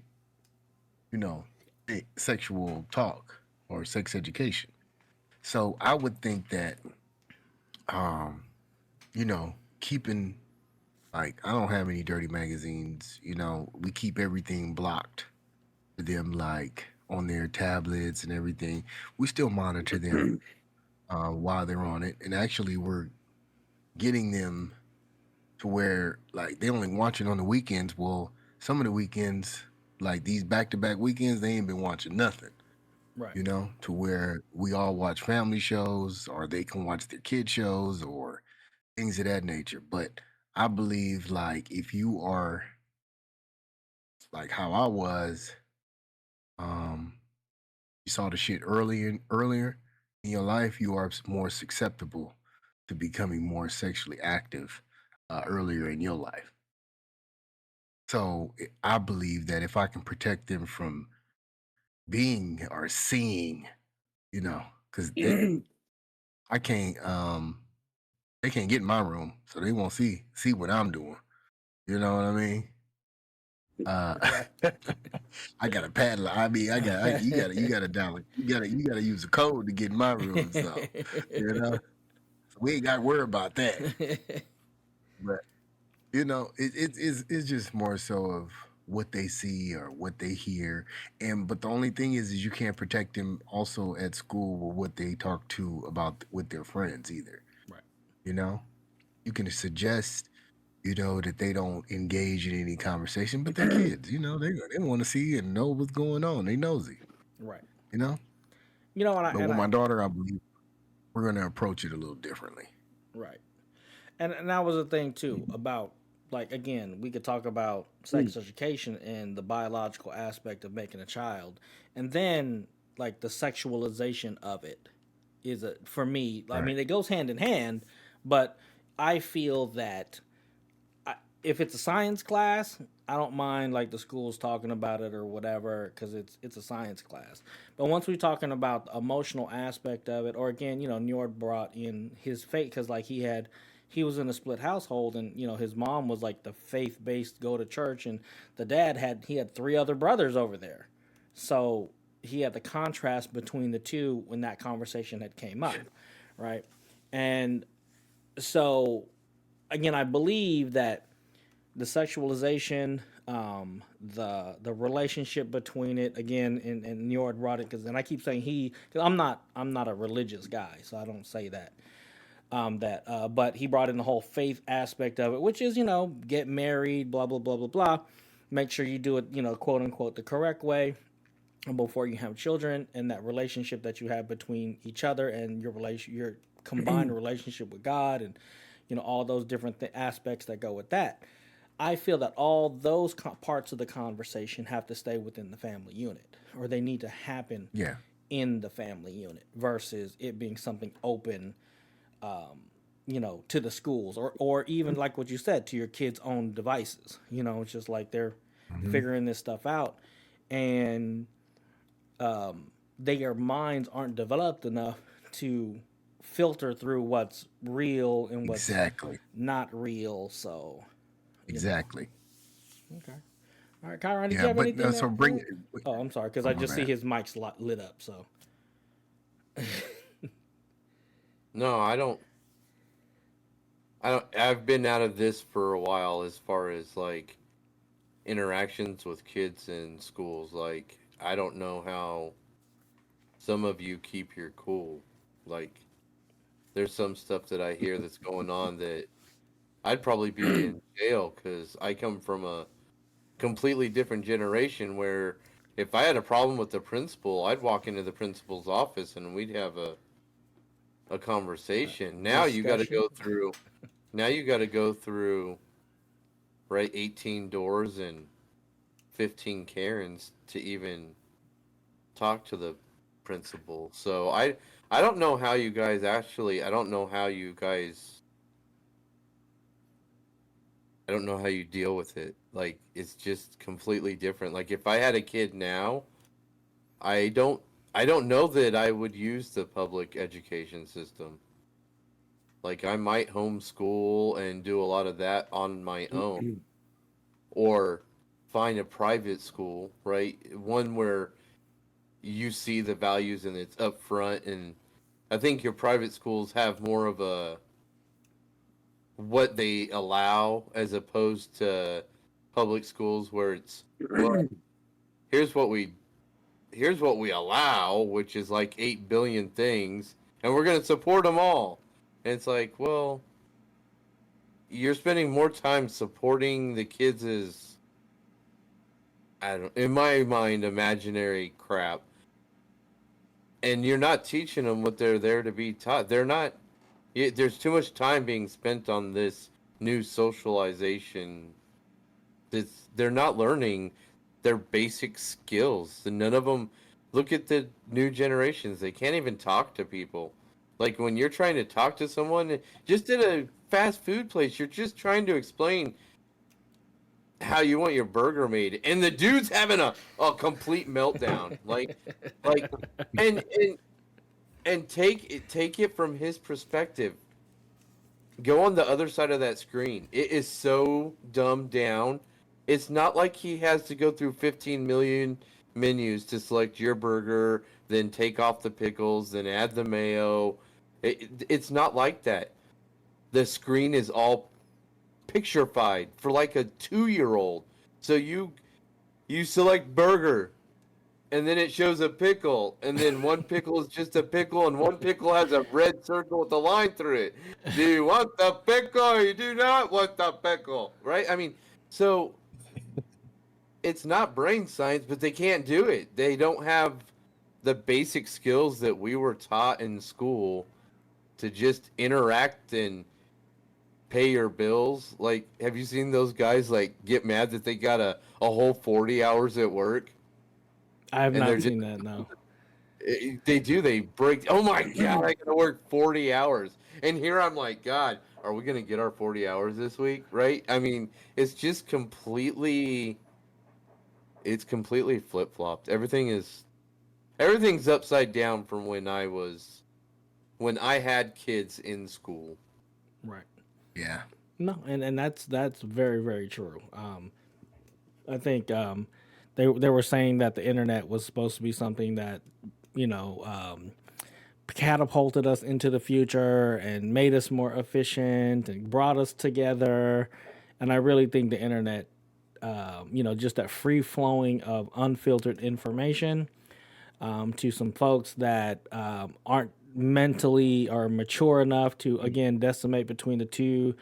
S4: sexual talk or sex education. So I would think that, keeping Like, I don't have any dirty magazines. You know, we keep everything blocked for them, like on their tablets and everything. We still monitor them while they're on it. And actually, we're getting them to where, like, they only watch it on the weekends. Well, some of the weekends, like these back to back weekends, they ain't been watching nothing.
S1: Right.
S4: You know, to where we all watch family shows or they can watch their kid shows or things of that nature. But I believe, like, if you are like how I was, um, you saw the shit earlier in your life, you are more susceptible to becoming more sexually active earlier in your life. So I believe that if I can protect them from being or seeing, you know, because I can't, they can't get in my room, so they won't see what I'm doing. You know what I mean? Uh,
S1: Right.
S4: I got a padlock. I mean, you got to down, you gotta use a code to get in my room. So, you know, so we ain't got to worry about that. But you know, it's just more so of what they see or what they hear, and but the only thing is you can't protect them also at school with what they talk to about with their friends either.
S1: Right.
S4: You know, you can suggest, you know, that they don't engage in any conversation, but they're kids. You know, they want to see and know what's going on. They nosy.
S1: Right.
S4: You know,
S1: You know,
S4: but with my daughter, I believe we're going to approach it a little differently.
S1: right. And that was the thing too about, like, again, we could talk about sex education and the biological aspect of making a child, and then like the sexualization of it is a, for me. I
S4: Right.
S1: mean, it goes hand in hand, but I feel that if it's a science class, I don't mind like the schools talking about it or whatever because it's a science class. But once we're talking about the emotional aspect of it, or again, you know, Njord brought in his faith because like he was in a split household, and you know his mom was like the faith based go to church, and the dad had three other brothers over there, so he had the contrast between the two when that conversation had came up, right? And so again, I believe that the sexualization, the relationship between it again, and Njord brought it because, and I keep saying he, because I'm not a religious guy, so I don't say that. But he brought in the whole faith aspect of it, which is, you know, get married, blah blah blah blah blah. Make sure you do it, you know, quote unquote, the correct way before you have children, and that relationship that you have between each other and your combined relationship with God, and you know all those different aspects that go with that. I feel that all those parts of the conversation have to stay within the family unit, or they need to happen
S4: Yeah.
S1: in the family unit versus it being something open, you know, to the schools, or even like what you said, to your kids' own devices. You know, it's just like they're
S4: Hmm.
S1: figuring this stuff out, and their minds aren't developed enough to filter through what's real and what's
S4: Exactly.
S1: not real. So, you know.
S4: Exactly.
S1: Okay. All right, Kyron, did you
S4: Yeah.
S1: have
S4: But
S1: anything
S4: so
S1: to
S4: bring.
S1: add? Oh, I'm sorry, because
S4: Oh
S1: I
S4: my
S1: just see
S4: bad.
S1: his mic's lit up. So,
S2: No, I don't. I don't. I've been out of this for a while as far as like interactions with kids in schools. Like, I don't know how some of you keep your cool. Like, there's some stuff that I hear that's going on that I'd probably be in jail because I come from a completely different generation where if I had a problem with the principal, I'd walk into the principal's office and we'd have a conversation. Now you got to
S1: discussion.
S2: go through. Now you got to go through right 18 doors and 15 Karens to even talk to the principal. So I don't know how you guys actually. I don't know how you deal with it. Like it's just completely different. Like if I had a kid now, I don't I don't know that I would use the public education system. Like I might homeschool and do a lot of that on my own or find a private school, right? One where you see the values and it's upfront and I think your private schools have more of what they allow as opposed to public schools where it's, well, here's what we allow, which is like 8 billion things, and we're going to support them all. And it's like, well, you're spending more time supporting the kids' in my mind, imaginary crap. And you're not teaching them what they're there to be taught. They're not, there's too much time being spent on this new socialization. They're not learning their basic skills. And none of them, look at the new generations. They can't even talk to people. Like when you're trying to talk to someone, just at a fast food place, you're just trying to explain how you want your burger made, and the dude's having a complete meltdown. like and take it from his perspective. Go on the other side of that screen. It is so dumbed down. It's not like he has to go through 15 million menus to select your burger, then take off the pickles, then add the mayo. It's not like that. The screen is all picturified for like a 2-year-old. So you select burger, and then it shows a pickle, and then one pickle is just a pickle, and one pickle has a red circle with a line through it. Do you want the pickle? You do not want the pickle, right? I mean, so it's not brain science, but they can't do it. They don't have the basic skills that we were taught in school to just interact and pay your bills. Like, have you seen those guys like get mad that they got a whole 40 hours at work?
S1: I have not seen that, no.
S2: They do. They break. Oh my God, I gotta work 40 hours. And here I'm like, God, are we gonna get our 40 hours this week? Right? I mean, it's just completely flip-flopped. Everything's upside down from when I had kids in school.
S1: Right.
S4: Yeah.
S1: No, and that's very, very true. I think they were saying that the internet was supposed to be something that, catapulted us into the future and made us more efficient and brought us together. And I really think the internet, just that free flowing of unfiltered information to some folks that aren't mentally or mature enough to, again, disseminate between the two,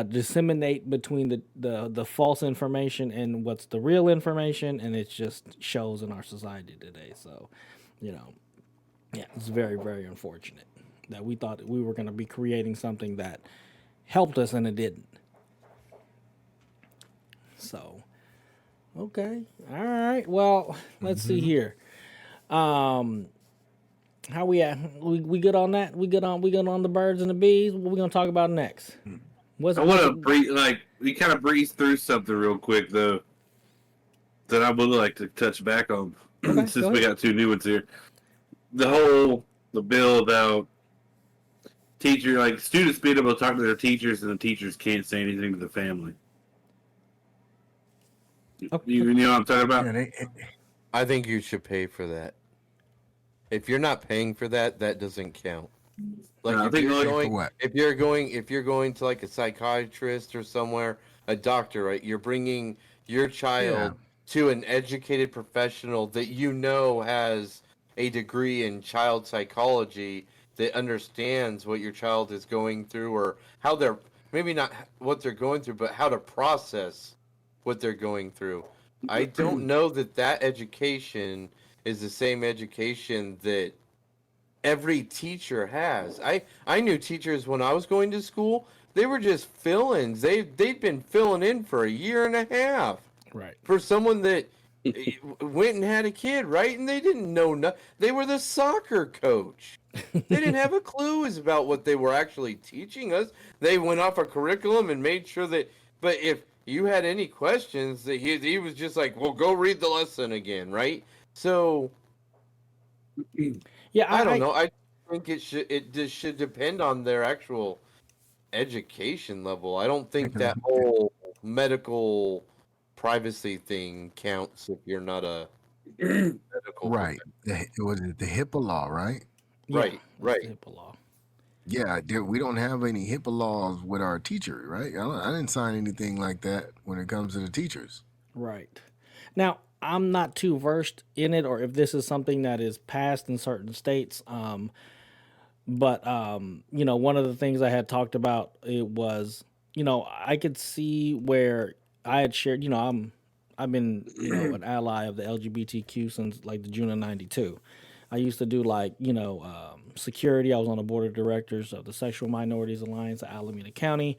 S1: disseminate between the false information and what's the real information, and it just shows in our society today. So, it's very, very unfortunate that we thought that we were going to be creating something that helped us and it didn't. So, okay, all right. Well, let's see here. How we at? We good on that? We good on the birds and the bees? What we gonna talk about next?
S3: I want to we kind of breeze through something real quick though that I would like to touch back on since we got two new ones here. The bill about students being able to talk to their teachers and the teachers can't say anything to the family.
S1: Okay.
S3: You know what I'm talking about?
S4: Yeah,
S2: I think you should pay for that. If you're not paying for that, that doesn't count. Like
S3: No,
S2: if you're going to like a psychiatrist or somewhere, a doctor, right? You're bringing your child to an educated professional that has a degree in child psychology that understands what your child is going through, or how they're, maybe not what they're going through, but how to process what they're going through. I don't know that education is the same education that every teacher has. I knew teachers when I was going to school, they were just fill-ins. They'd been filling in for a year and a half.
S1: Right.
S2: For someone that went and had a kid, right? And they didn't know they were the soccer coach. They didn't have a clue about what they were actually teaching us. They went off a curriculum and made sure that, but if you had any questions, that he was just like, well, go read the lesson again, right? So,
S1: yeah,
S2: I don't know. I think it just should depend on their actual education level. I don't think that whole medical privacy thing counts if you're not a medical
S4: right. It was the HIPAA law, right?
S1: Yeah,
S2: right.
S1: HIPAA law.
S4: Yeah, we don't have any HIPAA laws with our teacher, right? I didn't sign anything like that when it comes to the teachers.
S1: Right. Now, I'm not too versed in it, or if this is something that is passed in certain states. But one of the things I had talked about it was, I could see where I had shared. I've been, an ally of the LGBTQ since like the June of '92. I used to do like, security. I was on the board of directors of the Sexual Minorities Alliance of Alameda County.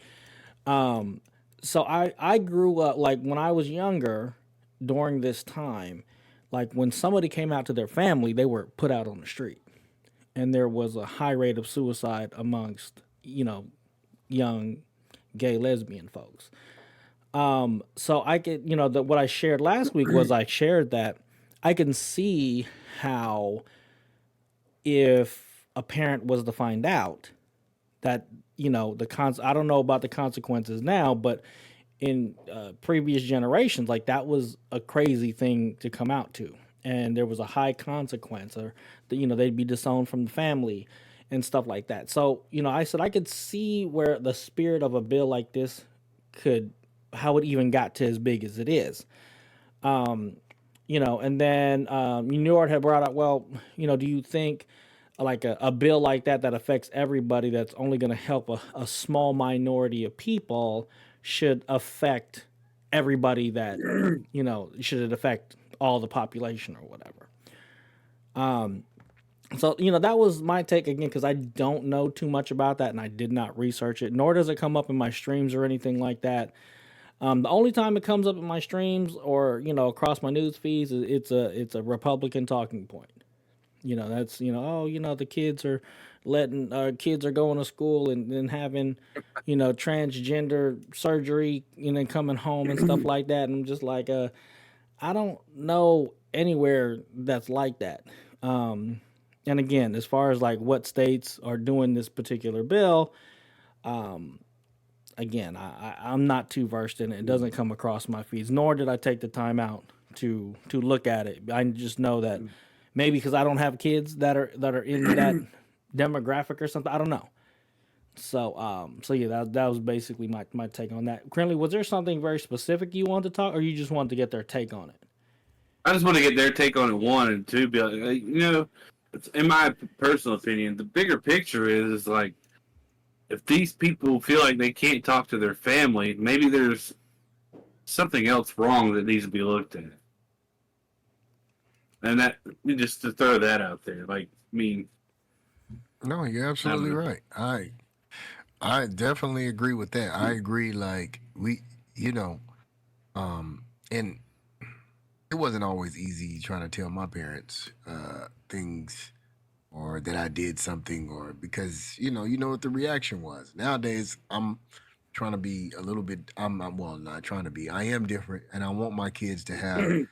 S1: So I grew up like when I was younger during this time, like when somebody came out to their family, they were put out on the street. And there was a high rate of suicide amongst, young gay lesbian folks. So I could, what I shared last week was I shared that I can see how if a parent was to find out that I don't know about the consequences now, but in previous generations, like that was a crazy thing to come out to, and there was a high consequence, or they'd be disowned from the family and stuff like that. So I said I could see where the spirit of a bill like this could, how it even got to as big as it is. And then Njord had brought up, well, do you think like a bill like that affects everybody, that's only going to help a small minority of people, should affect everybody, that should it affect all the population or whatever. So that was my take, again, because I don't know too much about that and I did not research it, nor does it come up in my streams or anything like that. The only time it comes up in my streams or across my news feeds is it's a Republican talking point. That's the kids are going to school and having transgender surgery and then coming home and stuff like that. And I'm just like, I don't know anywhere that's like that. And again, as far as like what states are doing this particular bill, again, I'm not too versed in it. It doesn't come across my feeds, nor did I take the time out to look at it. I just know that maybe because I don't have kids that are in that demographic or something. I don't know. So yeah, that was basically my take on that. Krinlee, was there something very specific you wanted to talk, or you just wanted to get their take on it?
S3: I just want to get their take on it, one, and two, be like, in my personal opinion, the bigger picture is like, if these people feel like they can't talk to their family, maybe there's something else wrong that needs to be looked at. And that, just to throw that out there, like, I mean,
S4: No, you're absolutely right. I definitely agree with that. I agree. Like and it wasn't always easy trying to tell my parents things, or that I did something, or because what the reaction was. Nowadays, I'm trying to be a little bit. I'm well, not trying to be. I am different, and I want my kids to have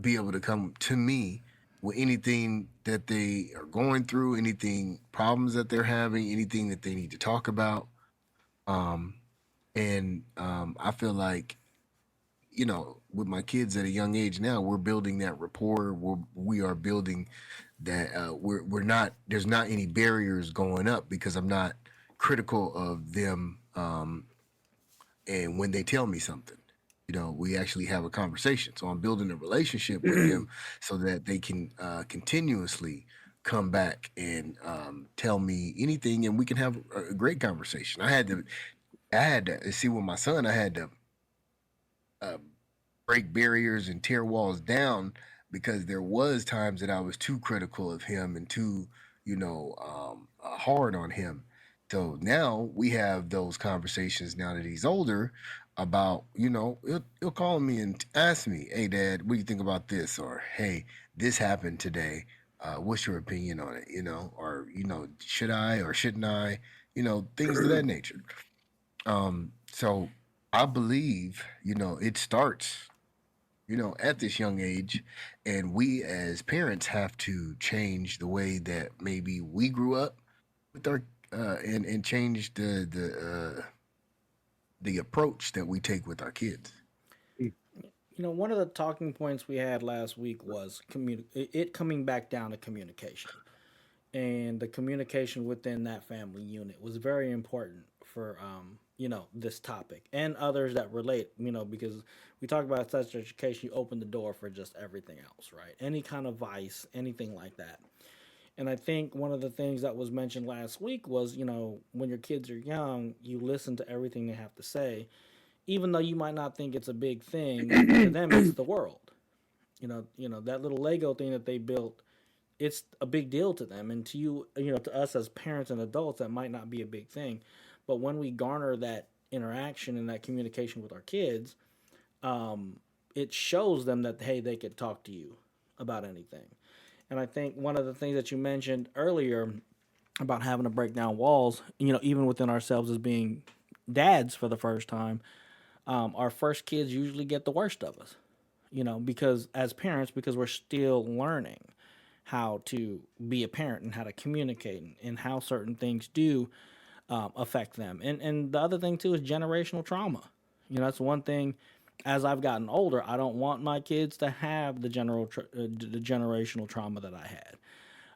S4: be able to come to me with anything that they are going through, anything problems that they're having, anything that they need to talk about. Um, and I feel like with my kids at a young age now, we're building that rapport. We are building that. We're not. There's not any barriers going up because I'm not critical of them. And when they tell me something, we actually have a conversation. So I'm building a relationship with them so that they can continuously come back and tell me anything, and we can have a great conversation. I had to see with my son. I had to uh, break barriers and tear walls down because there was times that I was too critical of him and too, hard on him. So now we have those conversations now that he's older about, he'll call me and ask me, "Hey, Dad, what do you think about this?" Or, "Hey, this happened today. What's your opinion on it?" Or, should I or shouldn't I? Things of that nature. So I believe, it starts at this young age, and we as parents have to change the way that maybe we grew up with our and change the approach that we take with our kids.
S1: One of the talking points we had last week was it coming back down to communication. and the communication within that family unit was very important for this topic and others that relate, because we talk about sex education, you open the door for just everything else, right? Any kind of vice, anything like that. And I think one of the things that was mentioned last week was, when your kids are young, you listen to everything they have to say, even though you might not think it's a big thing. To them, it's the world. That little Lego thing that they built, it's a big deal to them. And to you, to us as parents and adults, that might not be a big thing. But when we garner that interaction and that communication with our kids, it shows them that, hey, they could talk to you about anything. And I think one of the things that you mentioned earlier about having to break down walls, even within ourselves as being dads for the first time, our first kids usually get the worst of us, because as parents, because we're still learning how to be a parent and how to communicate and how certain things do affect them. And the other thing too is generational trauma. That's one thing. As I've gotten older, I don't want my kids to have the the generational trauma that I had.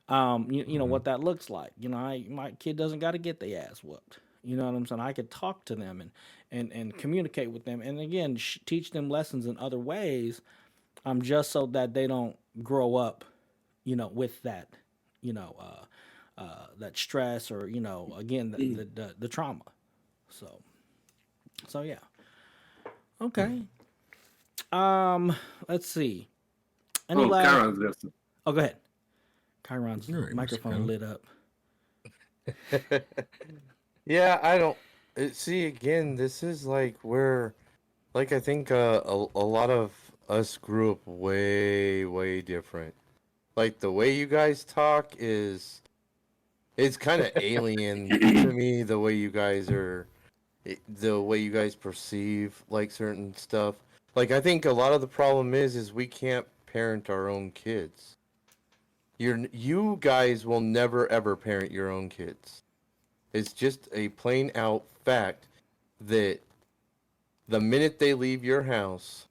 S1: What that looks like. My kid doesn't got to get their ass whooped. You know what I'm saying? I could talk to them and communicate with them, and again, teach them lessons in other ways. Just so that they don't grow up, with that, that stress or again the trauma. So, yeah. Okay. Let's see. Any last?
S3: Chiron's got some.
S1: Oh, go ahead. Chiron's
S4: You're right, Mr.
S1: microphone
S4: Krinlee.
S1: lit up.
S2: Yeah, I don't see again. This is like where, like I think a lot of us grew up way different. Like the way you guys talk is it's kind of alien to me. The way you guys are, the way you guys perceive like certain stuff. Like I think a lot of the problem is we can't parent our own kids. You guys will never ever parent your own kids. It's just a plain out fact that the minute they leave your house,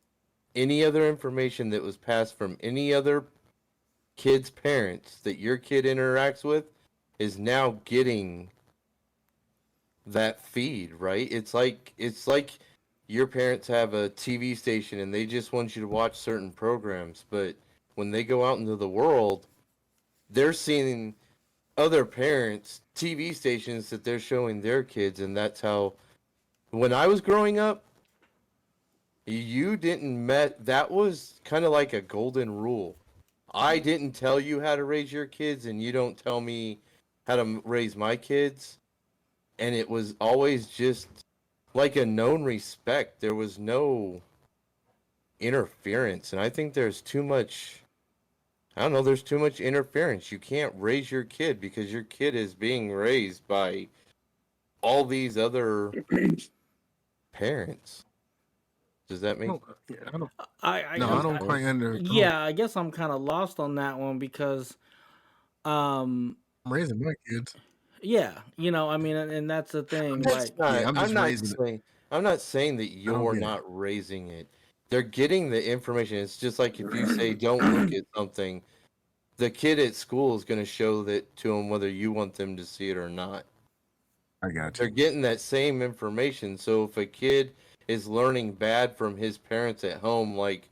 S2: any other information that was passed from any other kid's parents that your kid interacts with is now getting that feed, right? It's like your parents have a TV station and they just want you to watch certain programs, but when they go out into the world, they're seeing other parents TV stations that they're showing their kids, and that's how when I was growing up, you didn't met that was kind of like a golden rule. I didn't tell you how to raise your kids and you don't tell me how to raise my kids, and it was always just like a known respect. There was no interference, and I think there's too much. I don't know, there's too much interference. You can't raise your kid because your kid is being raised by all these other parents. Does that make
S4: No, yeah, I don't.
S1: I
S4: No, I don't quite under.
S1: yeah, I guess I'm kind of lost on that one because, um,
S4: I'm raising my kids.
S1: yeah, I mean, and that's the thing.
S2: That's
S1: Like,
S2: not.
S4: Yeah, I'm just
S2: I'm not
S4: raising it.
S2: saying. I'm not saying that
S4: I don't
S2: you're
S4: get it.
S2: not raising it. They're getting the information. It's just like if you say don't look at something, the kid at school is going to show that to them whether you want them to see it or not.
S4: I got
S2: They're
S4: you.
S2: getting that same information. So if a kid is learning bad from his parents at home, like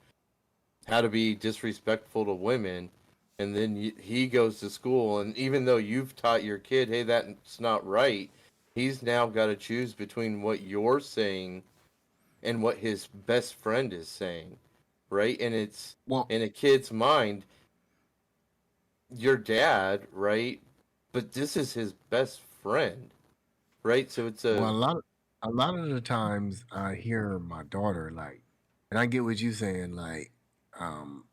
S2: how to be disrespectful to women, and then he goes to school, and even though you've taught your kid, hey, that's not right, he's now got to choose between what you're saying and what his best friend is saying, right? And it's
S4: Well,
S2: in a kid's mind, your dad, right? But this is his best friend, right? So it's
S4: well,
S2: a
S4: a lot of the times I hear my daughter like, and I get what you saying. Like, um,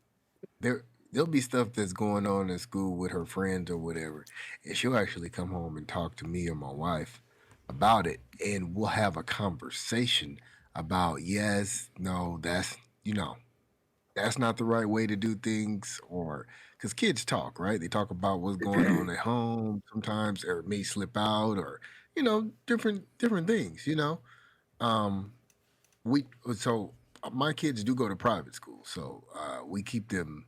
S4: there'll be stuff that's going on in school with her friends or whatever, and she'll actually come home and talk to me or my wife about it, and we'll have a conversation about yes, no, that's not the right way to do things, or because kids talk, right? They talk about what's going on at home sometimes, or it may slip out, or different things. Um, we so my kids do go to private school, so we keep them,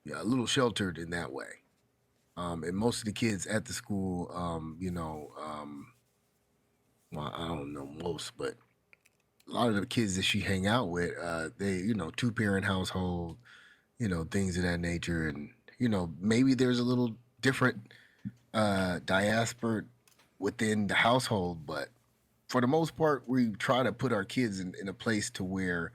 S4: yeah, a little sheltered in that way. And most of the kids at the school, well, I don't know most, but a lot of the kids that she hang out with, they, two parent household, things of that nature. And, maybe there's a little different diaspora within the household, but for the most part, we try to put our kids in a place to where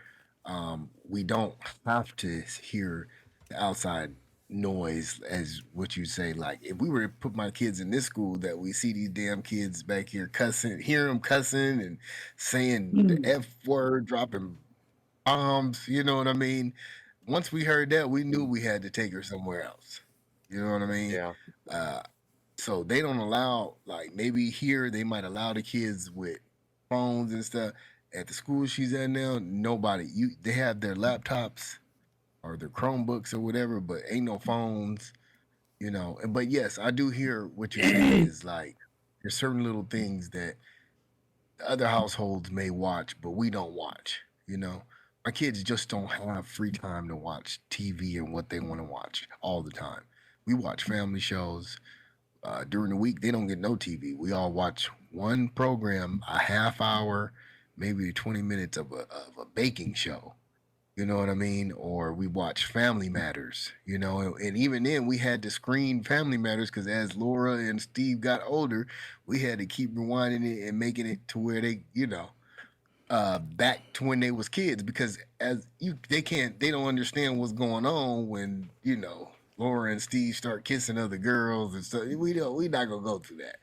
S4: we don't have to hear the outside noise, as what you say. Like, if we were to put my kids in this school, that we see these damn kids back here cussing, hear them cussing and saying the F word, dropping bombs, you know what I mean? Once we heard that, we knew we had to take her somewhere else. You know what I mean?
S2: Yeah.
S4: Uh, so they don't allow, like, maybe here they might allow the kids with phones and stuff. At the school she's at now, nobody, they have their laptops or their Chromebooks or whatever, but ain't no phones, But yes, I do hear what you're saying is like there's certain little things that other households may watch, but we don't watch. My kids just don't have free time to watch TV and what they want to watch all the time. We watch family shows. During the week, they don't get no TV. We all watch one program, a half hour, maybe 20 minutes of a baking show. You know what I mean? Or we watch Family Matters, and even then we had to screen Family Matters because as Laura and Steve got older, we had to keep rewinding it and making it to where they, back to when they was kids, because they don't understand what's going on when, Laura and Steve start kissing other girls and stuff. We not gonna go through that.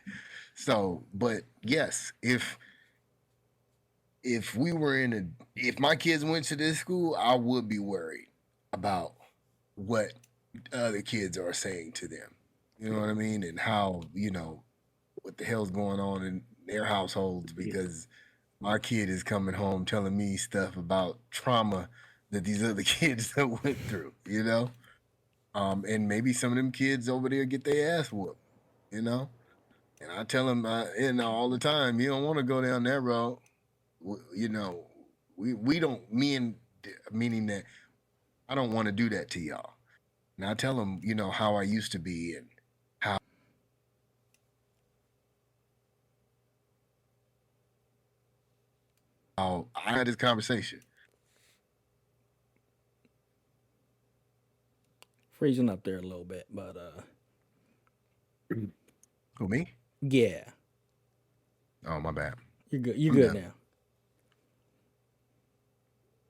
S4: So, but yes, if we were if my kids went to this school, I would be worried about what other kids are saying to them. You know what I mean? And how, what the hell's going on in their households, because my kid is coming home telling me stuff about trauma that these other kids that went through. And maybe some of them kids over there get their ass whooped, And I tell them, all the time, you don't want to go down that road. We don't, meaning that I don't want to do that to y'all. And I tell them, how I used to be and how I had this conversation.
S1: Freezing up there a little bit, but
S4: Who, me?
S1: yeah,
S4: Oh, my bad.
S1: you're good. You're
S4: I'm
S1: good
S4: done.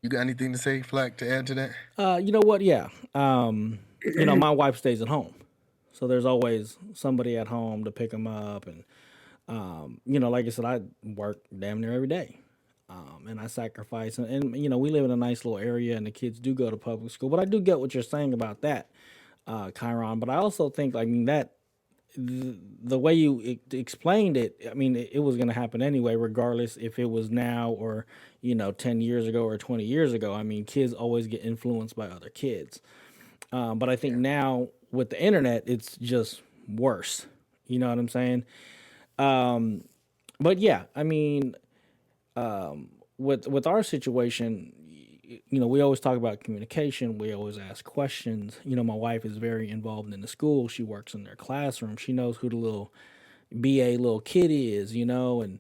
S4: You got anything to say, Flac, to add to that?
S1: now. You know what? Yeah. My wife stays at home, so there's always somebody at home to pick them up, and like I said, I work damn near every day. And I sacrifice, and we live in a nice little area, and the kids do go to public school. But I do get what you're saying about that, Chiron. But I also think, that the way you explained it, I mean, it was going to happen anyway, regardless if it was now or 10 years ago or 20 years ago. I mean, kids always get influenced by other kids. But I think now with the internet, it's just worse. You know what I'm saying? But yeah, I mean, with our situation, we always talk about communication. We always ask questions. My wife is very involved in the school. She works in their classroom. She knows who the little BA little kid is, and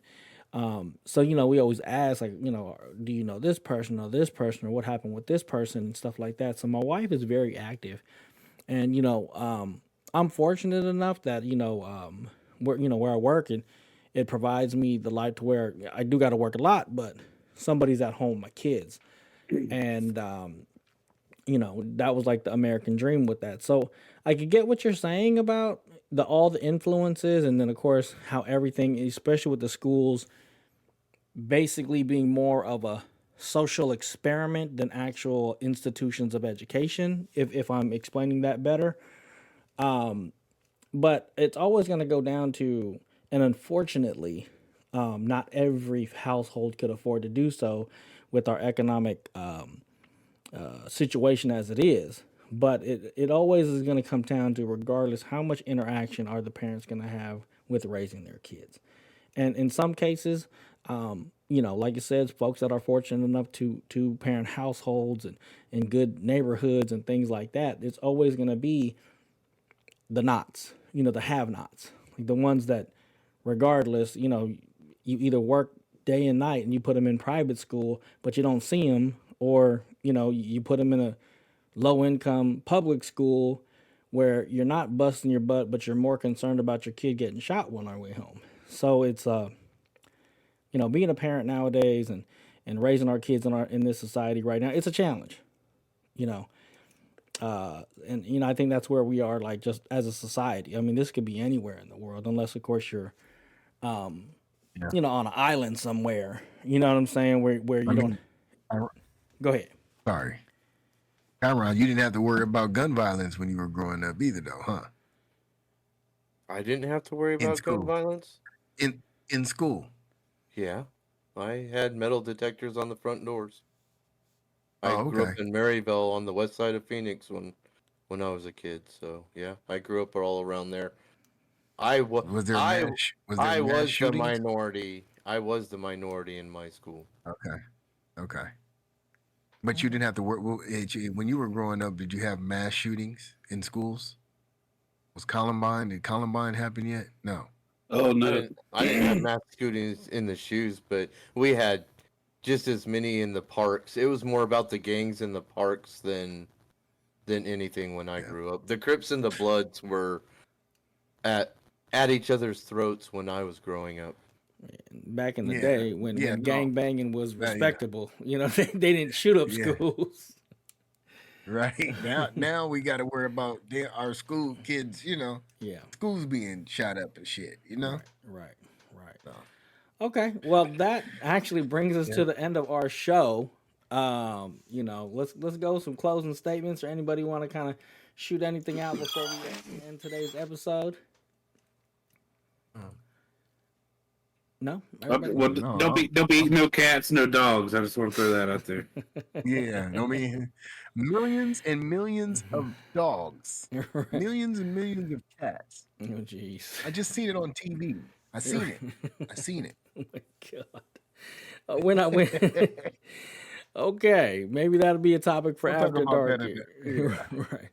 S1: so we always ask, like, do you know this person or this person, or what happened with this person and stuff like that. So my wife is very active, and I'm fortunate enough that where I work, and it provides me the life to where I do got to work a lot, but somebody's at home with my kids. And, that was like the American dream with that. So I could get what you're saying about all the influences. And then of course, how everything, especially with the schools, basically being more of a social experiment than actual institutions of education, if I'm explaining that better. But it's always going to go down to, and unfortunately, not every household could afford to do so with our economic situation as it is. But it always is going to come down to, regardless, how much interaction are the parents going to have with raising their kids. And in some cases, like you said, folks that are fortunate enough to parent households and in good neighborhoods and things like that, it's always going to be the nots, the have-nots, like the ones that, regardless, you either work day and night and you put them in private school, but you don't see them, or you put them in a low-income public school where you're not busting your butt, but you're more concerned about your kid getting shot on our way home. So it's being a parent nowadays and raising our kids in this society right now, it's a challenge. And I think that's where we are, like, just as a society. I mean, this could be anywhere in the world, unless of course you're on an island somewhere. You know what I'm saying? Where you don't. Go ahead.
S4: Sorry. Cameron, you didn't have to worry about gun violence when you were growing up either, though, huh?
S2: I didn't have to worry about gun violence?
S4: In school.
S2: Yeah. I had metal detectors on the front doors. I
S4: Oh,
S2: grew
S4: okay.
S2: up in Maryville on the west side of Phoenix when I was a kid. So, yeah, I grew up all around there.
S4: Was there mass
S2: the
S4: shootings?
S2: minority. I was the minority in my school.
S4: Okay. But you didn't have to work. When you were growing up, did you have mass shootings in schools? Did Columbine happen yet? No.
S3: Oh no,
S2: I didn't have mass shootings in the shoes, but we had just as many in the parks. It was more about the gangs in the parks than anything when I grew up. The Crips and the Bloods were at each other's throats when I was growing up.
S1: Back in the day when gang banging was respectable, they didn't shoot up schools.
S4: Right. Now we got to worry about our school kids, schools being shot up and shit,
S1: Right. Okay. Well, that actually brings us to the end of our show. Let's go with some closing statements, or anybody want to kind of shoot anything out before we end today's episode? No.
S3: Well, don't be eating no cats, no dogs. I just want to throw that out there.
S4: Yeah, I mean, millions and millions of dogs, millions and millions of cats.
S1: Oh, jeez.
S4: I just seen it on TV. I seen it.
S1: Oh my god. We're not. Okay, maybe that'll be a topic for after dark. Right.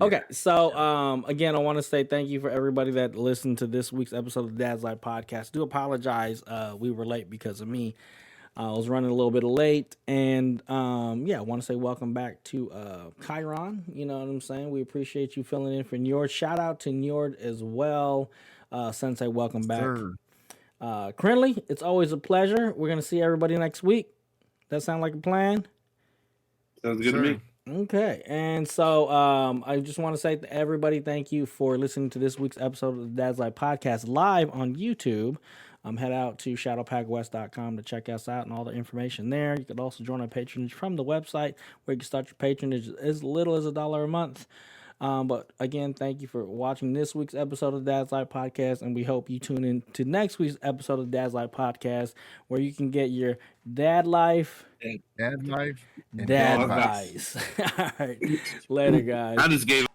S1: Okay, so again, I want to say thank you for everybody that listened to this week's episode of the Dad's Life Podcast. Do apologize, we were late because of me. I was running a little bit late, and I want to say welcome back to Chiron. You know what I'm saying? We appreciate you filling in for Njord. Shout out to Njord as well. Sensei, welcome back. Krinlee, it's always a pleasure. We're gonna see everybody next week. That sound like a plan?
S3: Sounds good to me.
S1: Okay, and so I just want to say to everybody, thank you for listening to this week's episode of the Dad's Life Podcast live on YouTube. Head out to shadowpackwest.com to check us out and all the information there. You could also join our patronage from the website, where you can start your patronage as little as $1 a month. But again, thank you for watching this week's episode of the Dad's Life Podcast, and we hope you tune in to next week's episode of the Dad's Life Podcast, where you can get your dad life,
S4: dad life,
S1: dad advice. All right, later, guys.
S3: I just gave